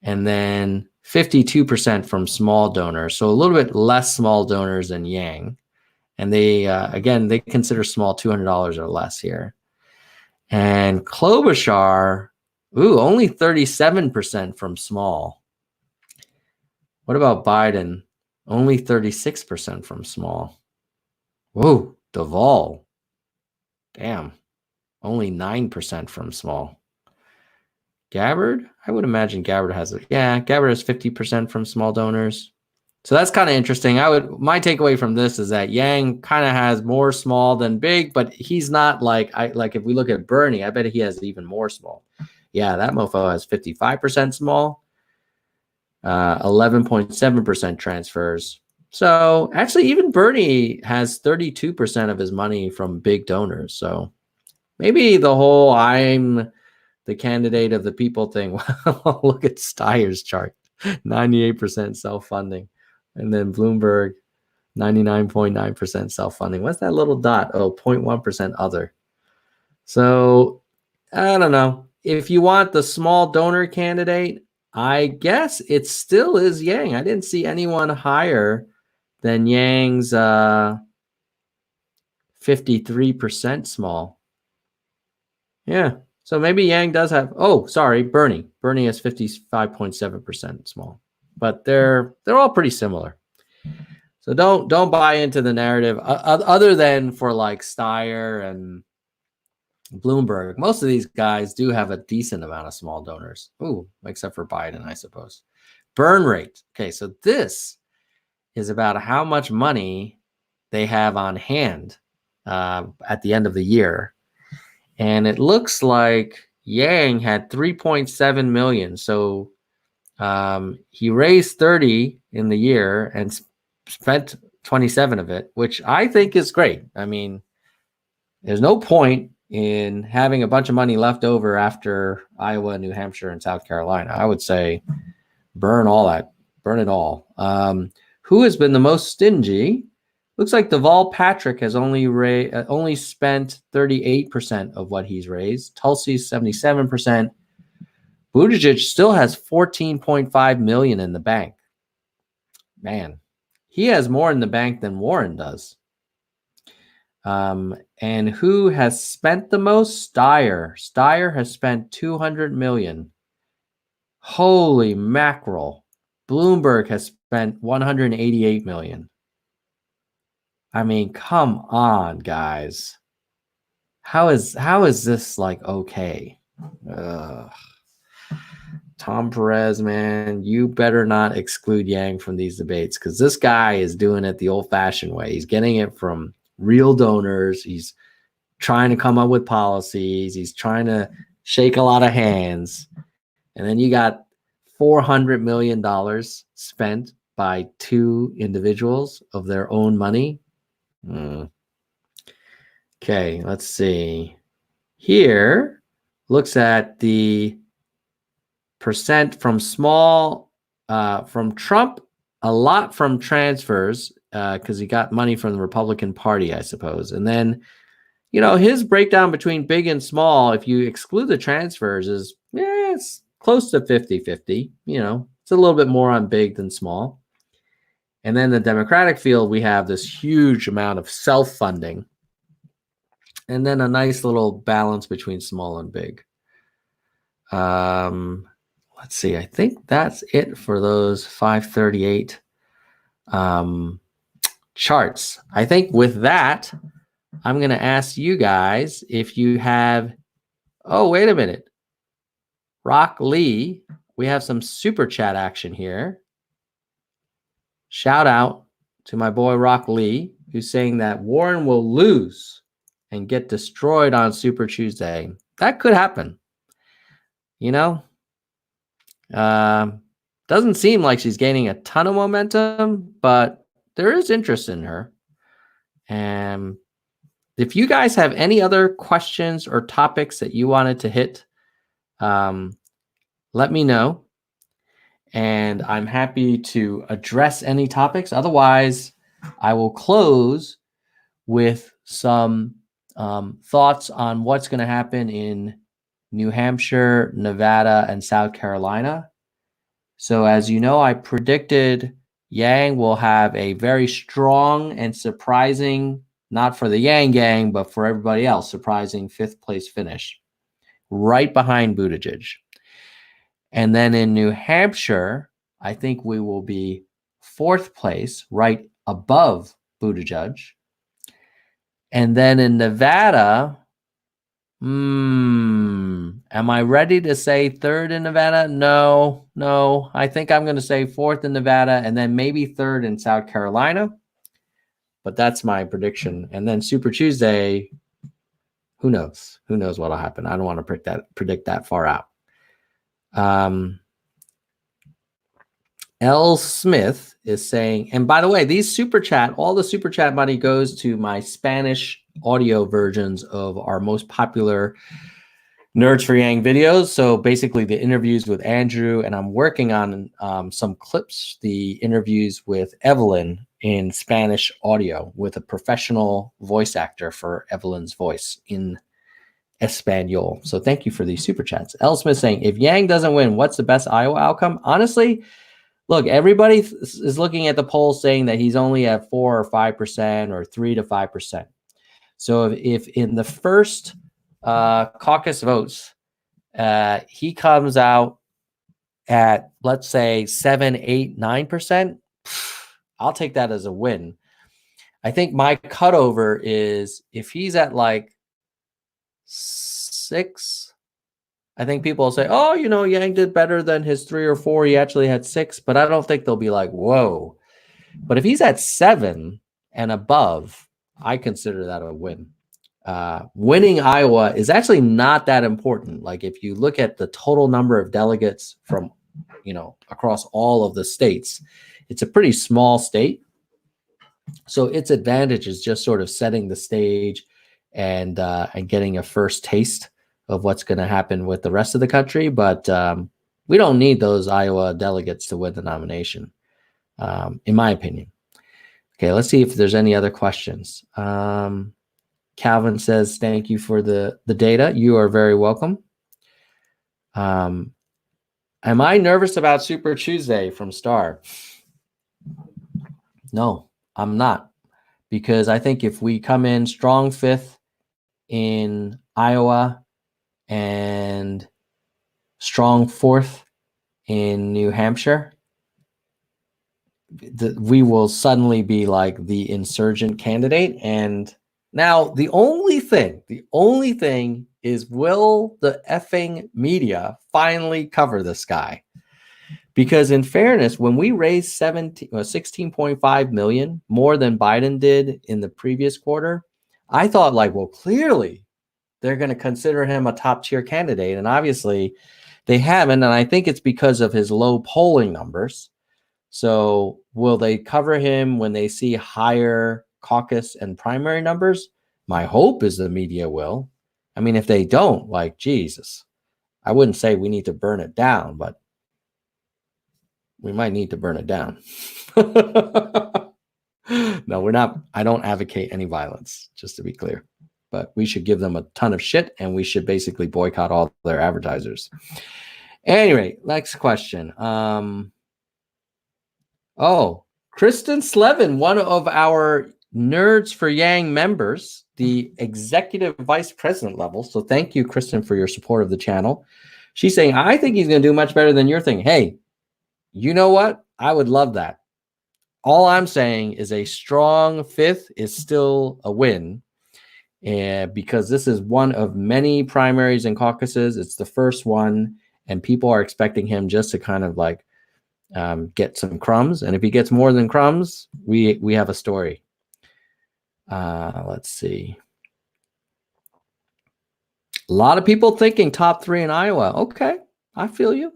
And then 52% from small donors. So a little bit less small donors than Yang. And they, again, they consider small $200 or less here. And Klobuchar, only 37% from small. What about Biden? Only 36% from small. Whoa, Deval. Damn. only 9% from small. Gabbard, I would imagine Gabbard has Gabbard has 50% from small donors. So that's kind of interesting. My takeaway from this is that Yang kind of has more small than big, but he's not like if we look at Bernie, I bet he has even more small. Yeah, that mofo has 55% small, 11.7% transfers. So actually, even Bernie has 32% of his money from big donors. So maybe the whole I'm the candidate of the people thing. Look at Steyer's chart, 98% self-funding. And then Bloomberg, 99.9% self-funding. What's that little dot? Oh, 0.1% other. So I don't know. If you want the small donor candidate, I guess it still is Yang. I didn't see anyone higher than Yang's 53% small. Yeah. So maybe Yang does have, Bernie. Bernie has 55.7% small. But they're all pretty similar. So don't buy into the narrative other than for like Steyer and Bloomberg. Most of these guys do have a decent amount of small donors. Ooh, except for Biden, I suppose. Burn rate. Okay, so this is about how much money they have on hand at the end of the year. And it looks like Yang had 3.7 million. So he raised 30 in the year and spent 27 of it, which I think is great. I mean, there's no point in having a bunch of money left over after Iowa, New Hampshire, and South Carolina. I would say burn it all. Who has been the most stingy? Looks like Deval Patrick has only spent 38% of what he's raised. Tulsi's 77%. Buttigieg still has 14.5 million in the bank. Man, he has more in the bank than Warren does. And who has spent the most? Steyer. Steyer has spent 200 million. Holy mackerel. Bloomberg has spent 188 million. I mean, come on, guys. How is this like okay? Tom Perez, man, you better not exclude Yang from these debates because this guy is doing it the old-fashioned way. He's getting it from real donors. He's trying to come up with policies. He's trying to shake a lot of hands. And then you got $400 million spent by two individuals of their own money. Okay, let's see. Here looks at the percent from small, from Trump, a lot from transfers, because he got money from the Republican Party, I suppose. And then, his breakdown between big and small, if you exclude the transfers, is, it's close to 50-50. It's a little bit more on big than small. And then the Democratic field, we have this huge amount of self-funding. And then a nice little balance between small and big. Let's see. I think that's it for those 538 charts. I think with that, I'm going to ask you guys if you have. Oh, wait a minute. Rock Lee, we have some super chat action here. Shout out to my boy Rock Lee, who's saying that Warren will lose and get destroyed on Super Tuesday. That could happen. Doesn't seem like she's gaining a ton of momentum, but there is interest in her. And if you guys have any other questions or topics that you wanted to hit, let me know. And I'm happy to address any topics. Otherwise, I will close with some thoughts on what's going to happen in New Hampshire, Nevada, and South Carolina. So as you know, I predicted Yang will have a very strong and surprising, not for the Yang gang, but for everybody else, surprising fifth place finish, right behind Buttigieg. And then in New Hampshire, I think we will be fourth place, right above Buttigieg. And then in Nevada, Am I ready to say third in Nevada? No. I think I'm going to say fourth in Nevada and then maybe third in South Carolina. But that's my prediction. And then Super Tuesday, who knows? Who knows what'll happen? I don't want to predict that far out. L. Smith is saying, and by the way, these super chat, all the super chat money goes to my Spanish audio versions of our most popular Nerds for Yang videos. So basically the interviews with Andrew, and I'm working on some clips, the interviews with Evelyn in Spanish audio with a professional voice actor for Evelyn's voice in Espanol. So thank you for these super chats. L. Smith saying, if Yang doesn't win, what's the best Iowa outcome? Honestly, look, everybody is looking at the polls saying that he's only at 4 or 5% or 3 to 5%. So if in the first caucus votes, he comes out at, let's say, 7, 8, 9%, I'll take that as a win. I think my cutover is if he's at like 6, I think people will say, oh, Yang did better than his 3 or 4. He actually had 6, but I don't think they'll be like, whoa. But if he's at 7 and above, I consider that a win. Winning Iowa is actually not that important. Like if you look at the total number of delegates from, across all of the states, it's a pretty small state. So its advantage is just sort of setting the stage and getting a first taste of what's going to happen with the rest of the country. But we don't need those Iowa delegates to win the nomination, in my opinion. Okay, let's see if there's any other questions. Calvin says, thank you for the data. You are very welcome. Am I nervous about Super Tuesday from Star? No, I'm not. Because I think if we come in strong 5th in Iowa and strong 4th in New Hampshire, we will suddenly be like the insurgent candidate. And now the only thing is, will the effing media finally cover this guy? Because in fairness, when we raised 16.5 million, more than Biden did in the previous quarter, I thought like, well, clearly they're going to consider him a top tier candidate. And obviously they haven't. And I think it's because of his low polling numbers. So will they cover him when they see higher caucus and primary numbers? My hope is the media will. I mean, if they don't, like, Jesus, I wouldn't say we need to burn it down, but we might need to burn it down. No, we're not. I don't advocate any violence, just to be clear. But we should give them a ton of shit, and we should basically boycott all their advertisers. Anyway, next question. Kristen Slevin, one of our Nerds for Yang members, the executive vice president level. So thank you, Kristen, for your support of the channel. She's saying, I think he's going to do much better than your thing. Hey, you know what? I would love that. All I'm saying is a strong 5th is still a win. Because this is one of many primaries and caucuses. It's the first one, and people are expecting him just to kind of like get some crumbs. And if he gets more than crumbs, we have a story. Let's see. A lot of people thinking top 3 in Iowa. Okay, I feel you.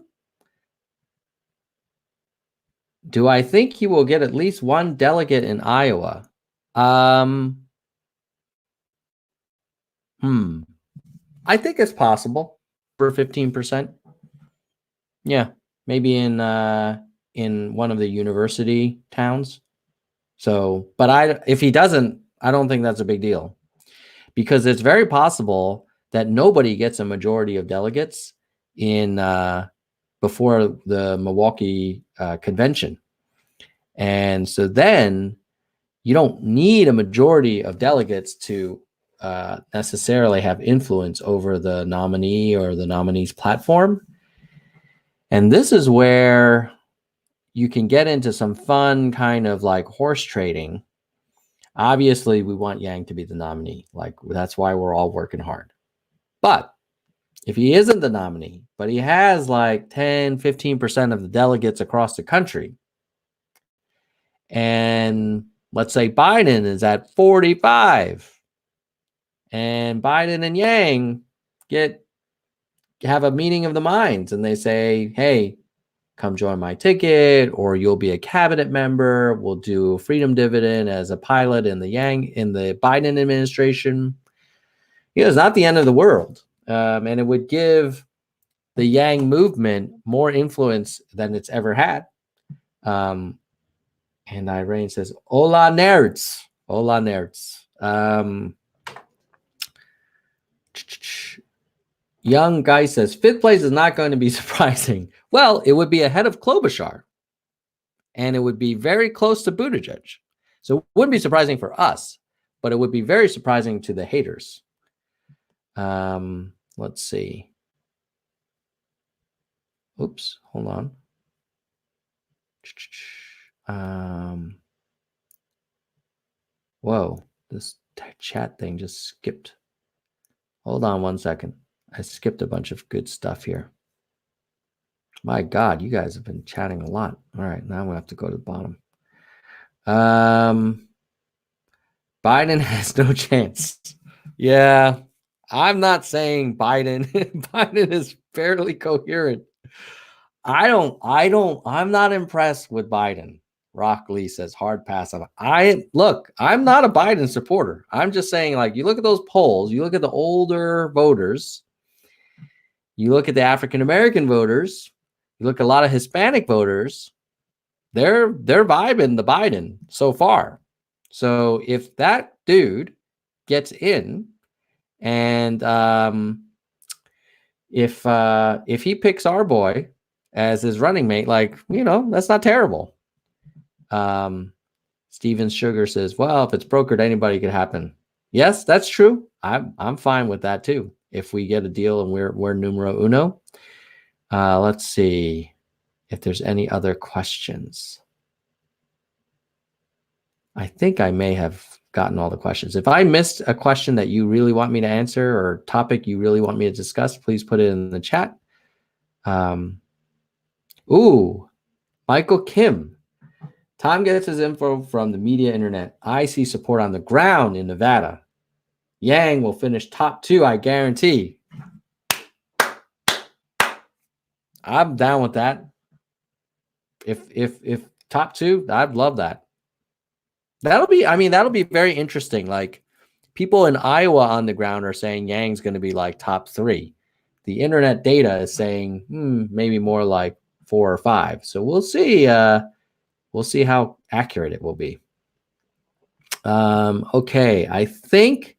Do I think he will get at least 1 delegate in Iowa? I think it's possible for 15%. Yeah, maybe in one of the university towns. So, but if he doesn't, I don't think that's a big deal, because it's very possible that nobody gets a majority of delegates in before the Milwaukee convention. And so then you don't need a majority of delegates to necessarily have influence over the nominee or the nominee's platform. And this is where you can get into some fun kind of like horse trading. Obviously, we want Yang to be the nominee. Like, that's why we're all working hard. But if he isn't the nominee, but he has like 10, 15% of the delegates across the country, and let's say Biden is at 45, and Biden and Yang have a meeting of the minds, and they say, hey, come join my ticket, or you'll be a cabinet member. We'll do a freedom dividend as a pilot in the Biden administration. It's not the end of the world. And it would give the Yang movement more influence than it's ever had. And Irene says, hola nerds. Hola nerds. Young guy says, fifth place is not going to be surprising. Well, it would be ahead of Klobuchar. And it would be very close to Buttigieg. So it wouldn't be surprising for us, but it would be very surprising to the haters. Let's see. Oops, hold on. Whoa, this chat thing just skipped. Hold on 1 second. I skipped a bunch of good stuff here. My God, you guys have been chatting a lot. All right, now I'm going to have to go to the bottom. Biden has no chance. Yeah, I'm not saying Biden. Biden is fairly coherent. I'm not impressed with Biden. Rock Lee says hard pass. I'm not a Biden supporter. I'm just saying, like, you look at those polls, you look at the older voters, you look at the African-American voters, you look at a lot of Hispanic voters, they're vibing the Biden so far. So if that dude gets in, and if he picks our boy as his running mate, like, that's not terrible. Steven Sugar says, well, if it's brokered, anybody could happen. Yes, that's true. I'm fine with that too. If we get a deal and we're numero uno. Let's see if there's any other questions. I think I may have gotten all the questions. If I missed a question that you really want me to answer or topic you really want me to discuss, please put it in the chat. Michael Kim. Tom gets his info from the media internet. I see support on the ground in Nevada. Yang will finish top 2, I guarantee. I'm down with that. If top 2, I'd love that. That'll be very interesting. Like, people in Iowa on the ground are saying Yang's going to be like top 3. The internet data is saying maybe more like 4 or 5. So we'll see. We'll see how accurate it will be. Okay, I think.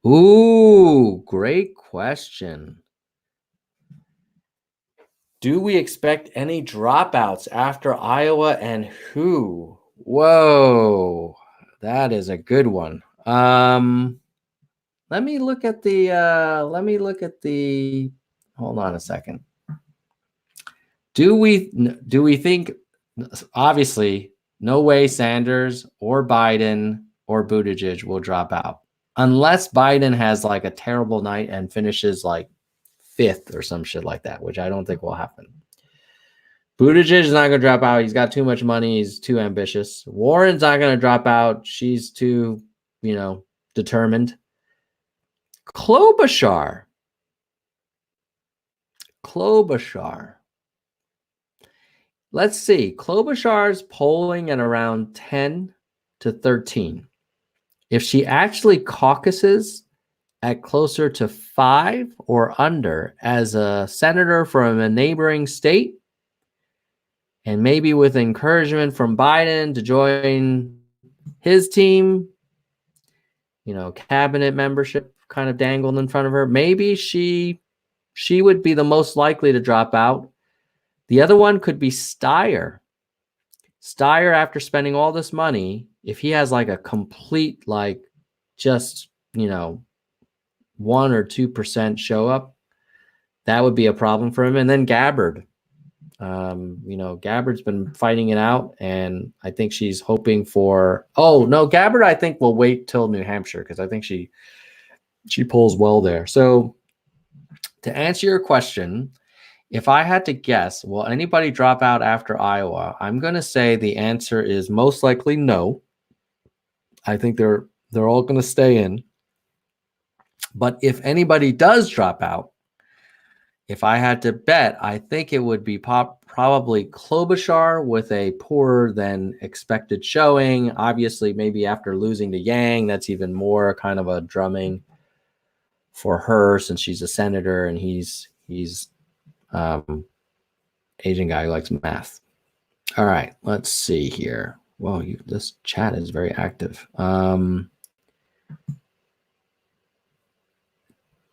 Ooh, great question. Do we expect any dropouts after Iowa, and who? Whoa, that is a good one. Let me look at the. Hold on a second. Do we think? Obviously, no way Sanders or Biden or Buttigieg will drop out unless Biden has like a terrible night and finishes like 5th or some shit like that, which I don't think will happen. Buttigieg is not going to drop out. He's got too much money. He's too ambitious. Warren's not going to drop out. She's too, determined. Klobuchar. Let's see. Klobuchar's polling at around 10 to 13. If she actually caucuses at closer to 5 or under as a senator from a neighboring state, and maybe with encouragement from Biden to join his team, cabinet membership kind of dangled in front of her, maybe she would be the most likely to drop out. The other one could be Steyer. Steyer, after spending all this money, if he has like a complete, like, just, 1 or 2% show up, that would be a problem for him. And then Gabbard. Gabbard's been fighting it out, and I think she's hoping for. Oh no, Gabbard, I think will wait till New Hampshire because I think she She polls well there. So to answer your question, if I had to guess, will anybody drop out after Iowa? I'm going to say the answer is most likely no. I think they're all going to stay in. But if anybody does drop out, if I had to bet, I think it would be probably Klobuchar with a poorer than expected showing. Obviously, maybe after losing to Yang, that's even more kind of a drumming for her since she's a senator and he's Asian guy who likes math. All right, let's see here. Whoa, this chat is very active.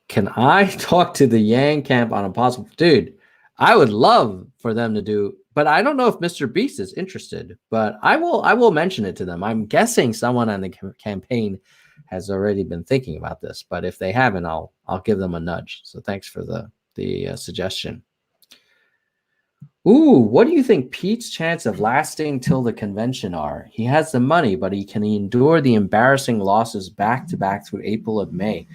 Can I talk to the Yang camp on a possible dude? I would love for them to do, but I don't know if Mr. Beast is interested. But I will mention it to them. I'm guessing someone on the campaign has already been thinking about this, but if they haven't, I'll give them a nudge. So thanks for the suggestion. Ooh, what do you think Pete's chance of lasting till the convention are? He has the money, but can he endure the embarrassing losses back to back through April and May?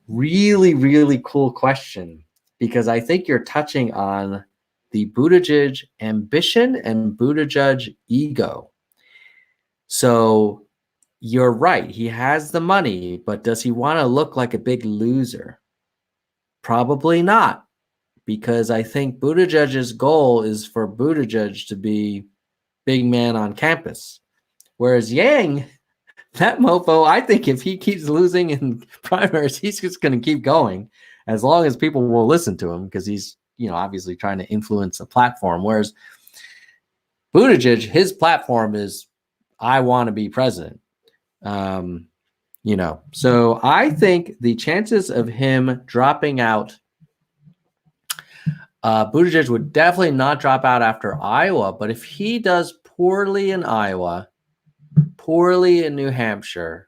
Really, really cool question, because I think you're touching on the Buttigieg ambition and Buttigieg ego. So you're right. He has the money, but does he want to look like a big loser? Probably not, because I think Buttigieg's goal is for Buttigieg to be big man on campus. Whereas Yang, that mofo, I think if he keeps losing in primaries, he's just going to keep going as long as people will listen to him, because he's, obviously trying to influence a platform. Whereas Buttigieg, his platform is, I want to be president. So I think the chances of him dropping out, Buttigieg would definitely not drop out after Iowa, but if he does poorly in Iowa, poorly in New Hampshire,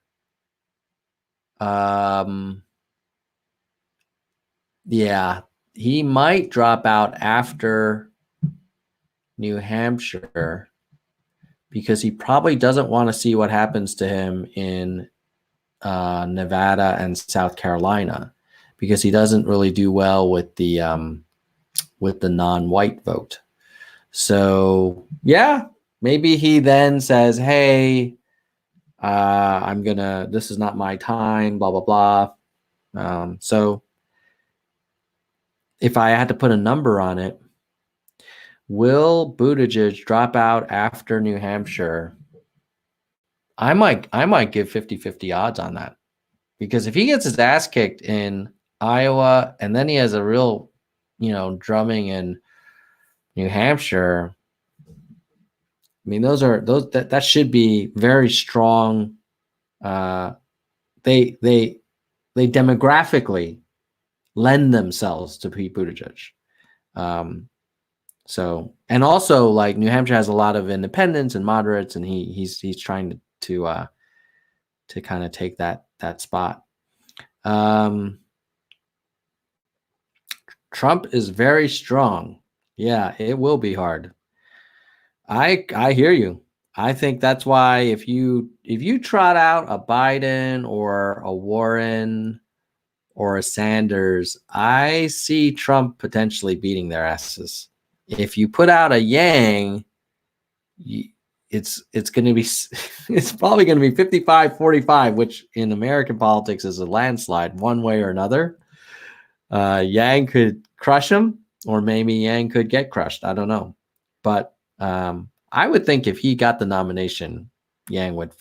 yeah, he might drop out after New Hampshire because he probably doesn't want to see what happens to him in Nevada and South Carolina, because he doesn't really do well with the non-white vote. So yeah, maybe he then says, hey, this is not my time, blah, blah, blah. So if I had to put a number on it, will Buttigieg drop out after New Hampshire? I might give 50-50 odds on that, because if he gets his ass kicked in Iowa and then he has a real, drumming in New Hampshire, I mean, that should be very strong. They demographically lend themselves to Pete Buttigieg. So, and also, like, New Hampshire has a lot of independents and moderates, and he's trying to kind of take that spot. Trump is very strong. Yeah, it will be hard. I hear you. I think that's why if you trot out a Biden or a Warren or a Sanders, I see Trump potentially beating their asses. If you put out a Yang, it's going to be it's probably going to be 55-45, which in American politics is a landslide one way or another. Yang could crush him, or maybe Yang could get crushed. I don't know, but I would think if he got the nomination, Yang would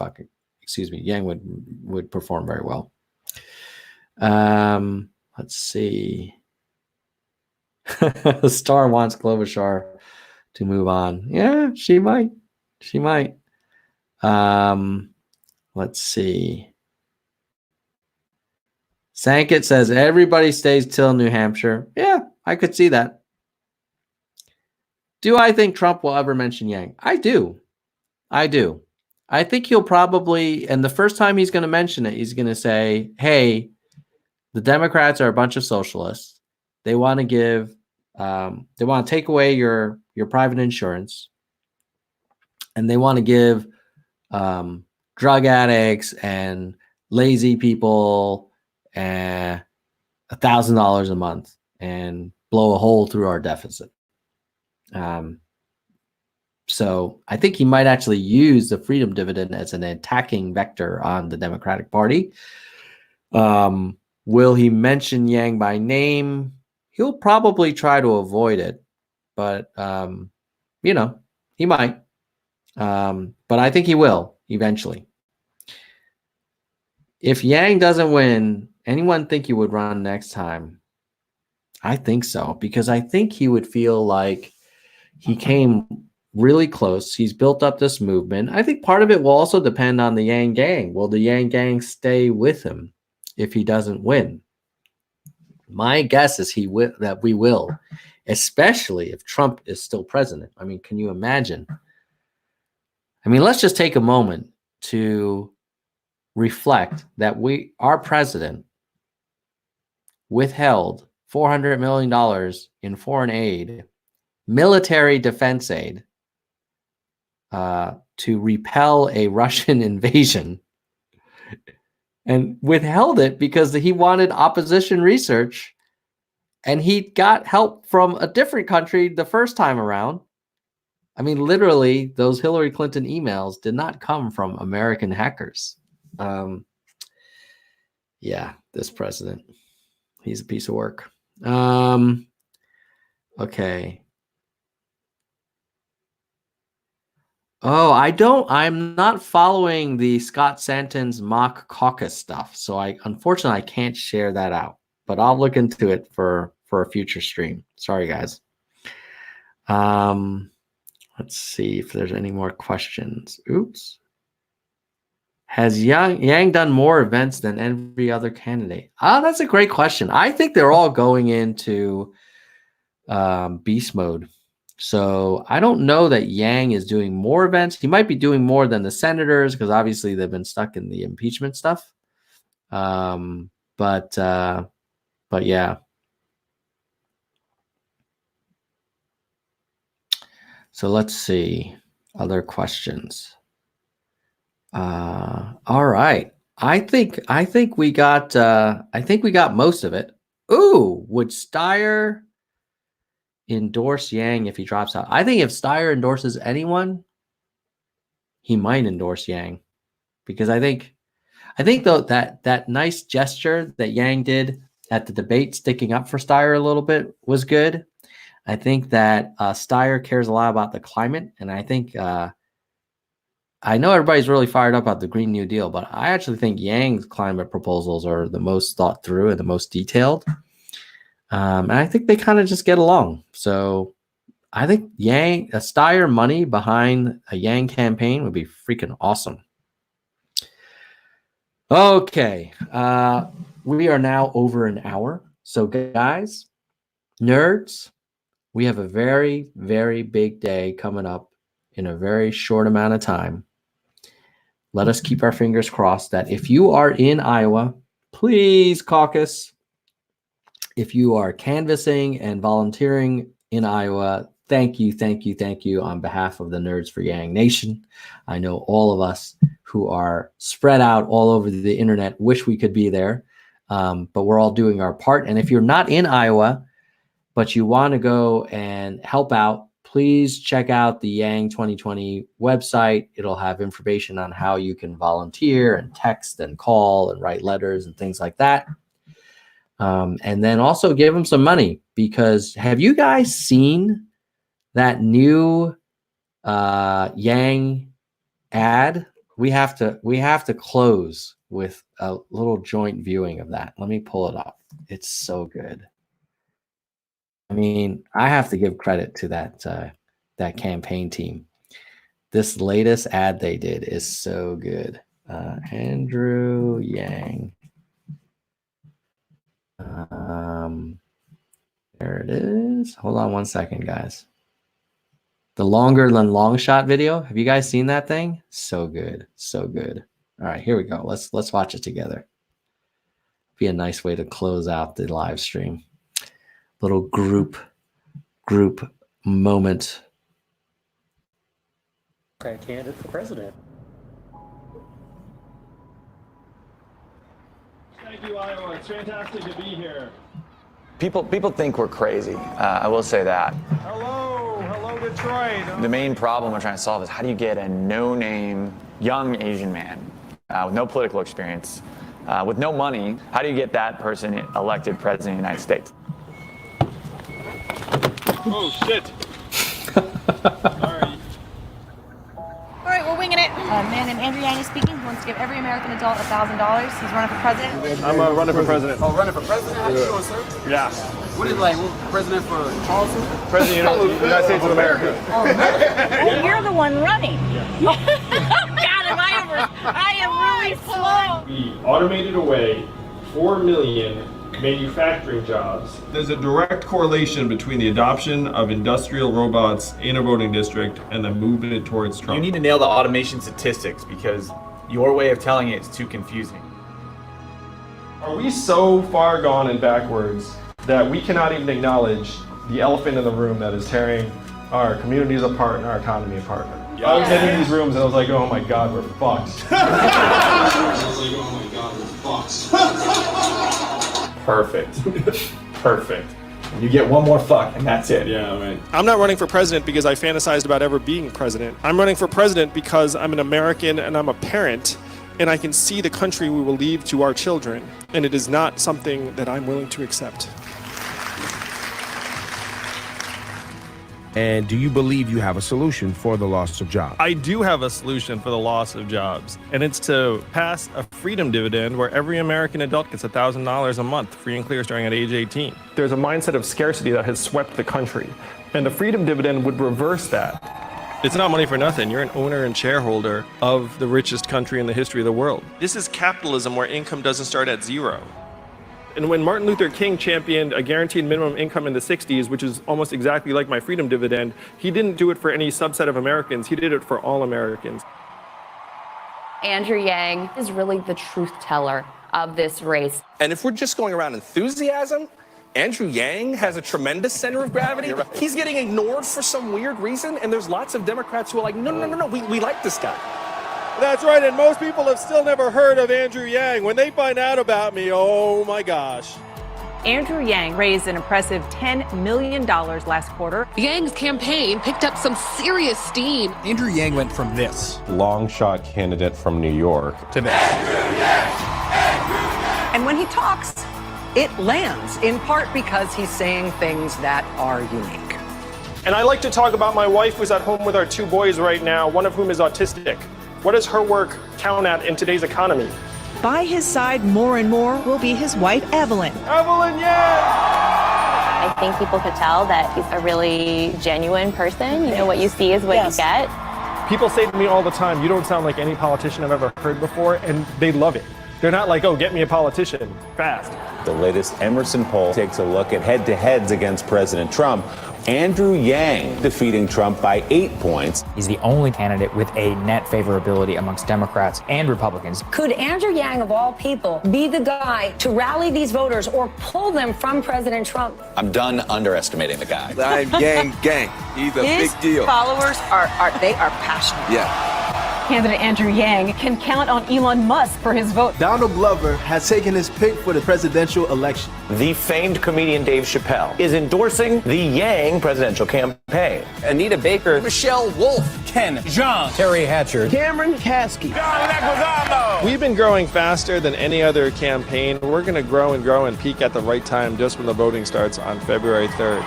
perform very well. Let's see. The star wants Klobuchar to move on. Yeah, she might. Let's see. Sankit says everybody stays till New Hampshire. Yeah, I could see that. Do I think Trump will ever mention Yang? I do. I think he'll probably, and the first time he's going to mention it, he's going to say, hey, the Democrats are a bunch of socialists. They want to give, they want to take away your private insurance, and they want to give drug addicts and lazy people $1,000 a month and blow a hole through our deficit. So I think he might actually use the freedom dividend as an attacking vector on the Democratic Party. Will he mention Yang by name? He'll probably try to avoid it, but he might. But I think he will eventually. If Yang doesn't win, anyone think he would run next time? I think so, because I think he would feel like he came really close. He's built up this movement. I think part of it will also depend on the Yang gang. Will the Yang gang stay with him if he doesn't win? My guess is that we will, especially if Trump is still president. I mean, can you imagine? I mean, let's just take a moment to reflect that our president withheld $400 million in foreign aid, military defense aid, to repel a Russian invasion, and withheld it because he wanted opposition research, and he got help from a different country the first time around. I mean, literally, those Hillary Clinton emails did not come from American hackers. Yeah, this president, he's a piece of work. Okay. Oh, I'm not following the Scott Santon's mock caucus stuff. So unfortunately, I can't share that out, but I'll look into it for a future stream. Sorry, guys. Let's see if there's any more questions. Oops. Has Yang done more events than every other candidate? That's a great question. I think they're all going into beast mode. So I don't know that Yang is doing more events. He might be doing more than the senators because obviously they've been stuck in the impeachment stuff. But yeah. So let's see other questions. All right. I think we got most of it. Ooh, would Steyer endorse Yang if he drops out? I think if Steyer endorses anyone, he might endorse Yang, because I think though that nice gesture that Yang did at the debate, sticking up for Steyer a little bit, was good. I think that Steyer cares a lot about the climate, and I think I know everybody's really fired up about the Green New Deal, but I actually think Yang's climate proposals are the most thought through and the most detailed. And I think they kind of just get along. So I think Steyer money behind a Yang campaign would be freaking awesome. Okay. We are now over an hour. So guys, nerds, we have a very, very big day coming up in a very short amount of time. Let us keep our fingers crossed that if you are in Iowa, please caucus. If you are canvassing and volunteering in Iowa, thank you on behalf of the Nerds for Yang Nation. I know all of us who are spread out all over the internet wish we could be there, but we're all doing our part. And if you're not in Iowa, but you want to go and help out, please check out the Yang 2020 website. It'll have information on how you can volunteer and text and call and write letters and things like that. And then also give them some money, because have you guys seen that new Yang ad? We have to close with a little joint viewing of that. Let me pull it up. It's so good. I mean, I have to give credit to that campaign team. This latest ad they did is so good. Andrew Yang. There it is. Hold on one second, guys. The longer than long shot video. Have you guys seen that thing? So good, so good. All right, here we go. Let's watch it together. Be a nice way to close out the live stream. Little group moment. Candidate for president. Thank you, Iowa. It's fantastic to be here. People think we're crazy. I will say that. Hello, Detroit. The main problem we're trying to solve is how do you get a no-name young Asian man with no political experience, with no money, how do you get that person elected president of the United States? Oh, shit. Sorry. All right, we're winging it. A man named Andrew Yang is speaking. He wants to give every American adult $1,000. He's running for president. I'm running for president. Oh, running for president? How you doing, sir? Yeah. What is president for Charleston? President of the United States of America. Oh, you're the one running. God, I am really slow. We automated away 4 million manufacturing jobs. There's a direct correlation between the adoption of industrial robots in a voting district and the movement towards Trump. You need to nail the automation statistics because your way of telling it is too confusing. Are we so far gone and backwards that we cannot even acknowledge the elephant in the room that is tearing our communities apart and our economy apart? I was in these rooms and I was like, oh my God, we're fucked. Perfect. Perfect. You get one more fuck and that's it. Yeah, right. I'm not running for president because I fantasized about ever being president. I'm running for president because I'm an American and I'm a parent and I can see the country we will leave to our children. And it is not something that I'm willing to accept. And do you believe you have a solution for the loss of jobs? I do have a solution for the loss of jobs, and it's to pass a freedom dividend where every American adult gets $1,000 a month, free and clear starting at age 18. There's a mindset of scarcity that has swept the country, and the freedom dividend would reverse that. It's not money for nothing. You're an owner and shareholder of the richest country in the history of the world. This is capitalism where income doesn't start at zero. And when Martin Luther King championed a guaranteed minimum income in the 60s, which is almost exactly like my freedom dividend, he didn't do it for any subset of Americans. He did it for all Americans. Andrew Yang is really the truth teller of this race. And if we're just going around enthusiasm, Andrew Yang has a tremendous center of gravity. Right. He's getting ignored for some weird reason, and there's lots of Democrats who are like, no, we like this guy. That's right, and most people have still never heard of Andrew Yang. When they find out about me, oh my gosh. Andrew Yang raised an impressive $10 million last quarter. Yang's campaign picked up some serious steam. Andrew Yang went from this long shot candidate from New York to this. And when he talks, it lands, in part because he's saying things that are unique. And I like to talk about my wife who's at home with our 2 boys right now, one of whom is autistic. What does her work count at in today's economy? By his side more and more will be his wife, Evelyn. Evelyn, yeah! I think people could tell that he's a really genuine person. You know, what you see is what you get. People say to me all the time, you don't sound like any politician I've ever heard before, and they love it. They're not like, oh, get me a politician, fast. The latest Emerson poll takes a look at head-to-heads against President Trump. Andrew Yang defeating Trump by 8 points. He's the only candidate with a net favorability amongst Democrats and Republicans. Could Andrew Yang, of all people, be the guy to rally these voters or pull them from President Trump? I'm done underestimating the guy. I'm Yang Gang. He's a big deal. His followers are passionate. Yeah. Candidate Andrew Yang can count on Elon Musk for his vote. Donald Glover has taken his pick for the presidential election. The famed comedian Dave Chappelle is endorsing the Yang presidential campaign. Anita Baker, Michelle Wolf, Ken Jeong, Terry Hatcher, Cameron Kasky. We've been growing faster than any other campaign. We're going to grow and peak at the right time just when the voting starts on February 3rd.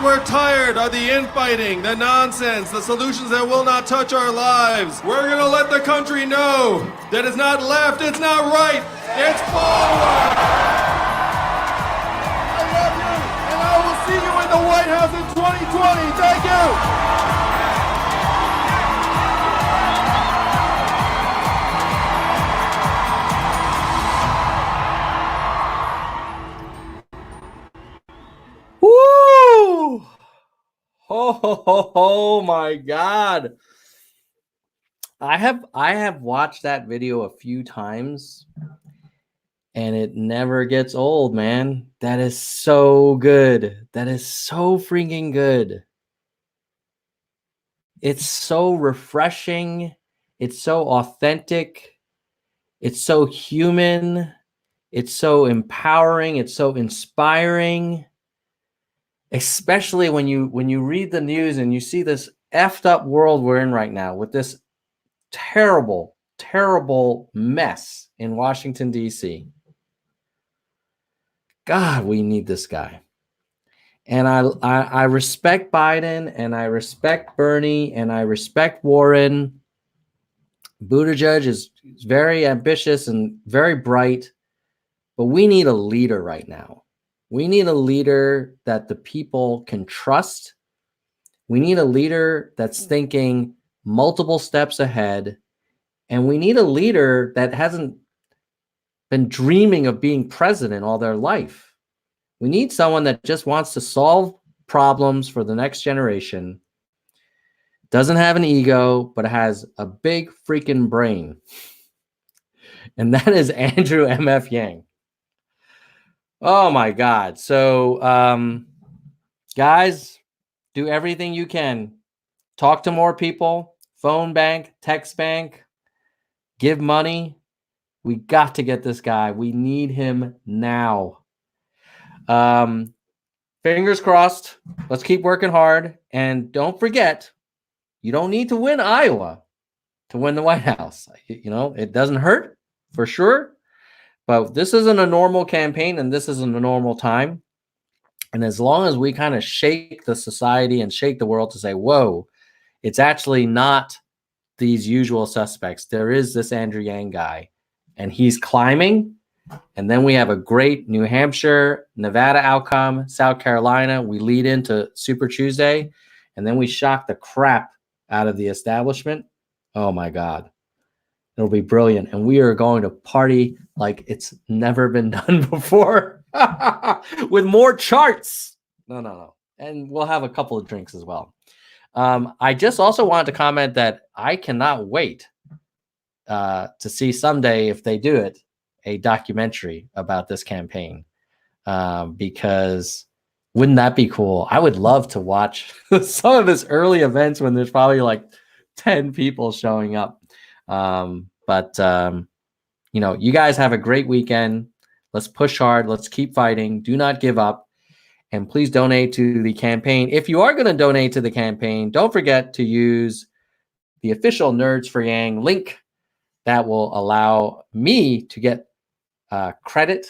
We're tired of the infighting, the nonsense, the solutions that will not touch our lives. We're going to let the country know that it's not left, it's not right, it's forward. I love you, and I will see you in the White House in 2020. Thank you. Woo! Oh my God. I have watched that video a few times and it never gets old, man. That is so good. That is so freaking good. It's so refreshing. It's so authentic. It's so human. It's so empowering. It's so inspiring, especially when you read the news and you see this effed up world we're in right now with this terrible, terrible mess in Washington, D.C. God, we need this guy. And I respect Biden, and I respect Bernie, and I respect Warren. Buttigieg is very ambitious and very bright, but we need a leader right now. We need a leader that the people can trust. We need a leader that's thinking multiple steps ahead. And we need a leader that hasn't been dreaming of being president all their life. We need someone that just wants to solve problems for the next generation, doesn't have an ego, but has a big freaking brain. And that is Andrew M.F. Yang. Oh my God. So, guys, do everything you can. Talk to more people, phone bank, text bank, give money. We got to get this guy. We need him now. Fingers crossed. Let's keep working hard. And don't forget, you don't need to win Iowa to win the White House. You know, it doesn't hurt for sure. But this isn't a normal campaign, and this isn't a normal time. And as long as we kind of shake the society and shake the world to say, whoa, it's actually not these usual suspects. There is this Andrew Yang guy, and he's climbing. And then we have a great New Hampshire, Nevada outcome, South Carolina. We lead into Super Tuesday, and then we shock the crap out of the establishment. Oh, my God. It'll be brilliant. And we are going to party like it's never been done before with more charts. No. And we'll have a couple of drinks as well. I just also wanted to comment that I cannot wait to see someday, if they do it, a documentary about this campaign, because wouldn't that be cool? I would love to watch some of his early events when there's probably like 10 people showing up. You know, you guys have a great weekend. Let's push hard. Let's keep fighting. Do not give up. And please donate to the campaign. If you are going to donate to the campaign, don't forget to use the official Nerds for Yang link. That will allow me to get credit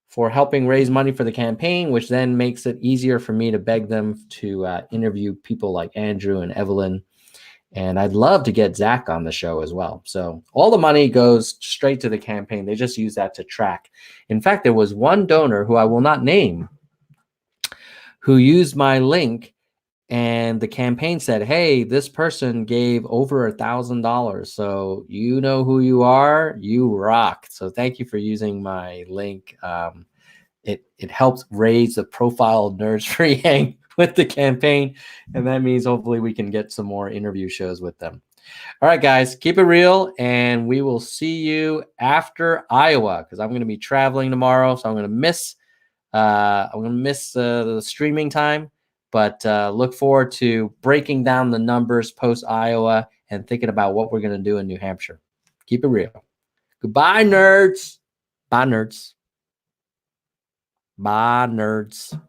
for helping raise money for the campaign, which then makes it easier for me to beg them to interview people like Andrew and Evelyn. And I'd love to get Zach on the show as well. So all the money goes straight to the campaign. They just use that to track. In fact, there was one donor who I will not name who used my link, and the campaign said, hey, this person gave over $1,000. So you know who you are. You rock. So thank you for using my link. It helps raise the profile of Nerds for Yang with the campaign. And that means hopefully we can get some more interview shows with them. All right, guys, keep it real. And we will see you after Iowa, because I'm going to be traveling tomorrow. So I'm going to miss the streaming time. But look forward to breaking down the numbers post Iowa and thinking about what we're going to do in New Hampshire. Keep it real. Goodbye, nerds. Bye, nerds. Bye, nerds.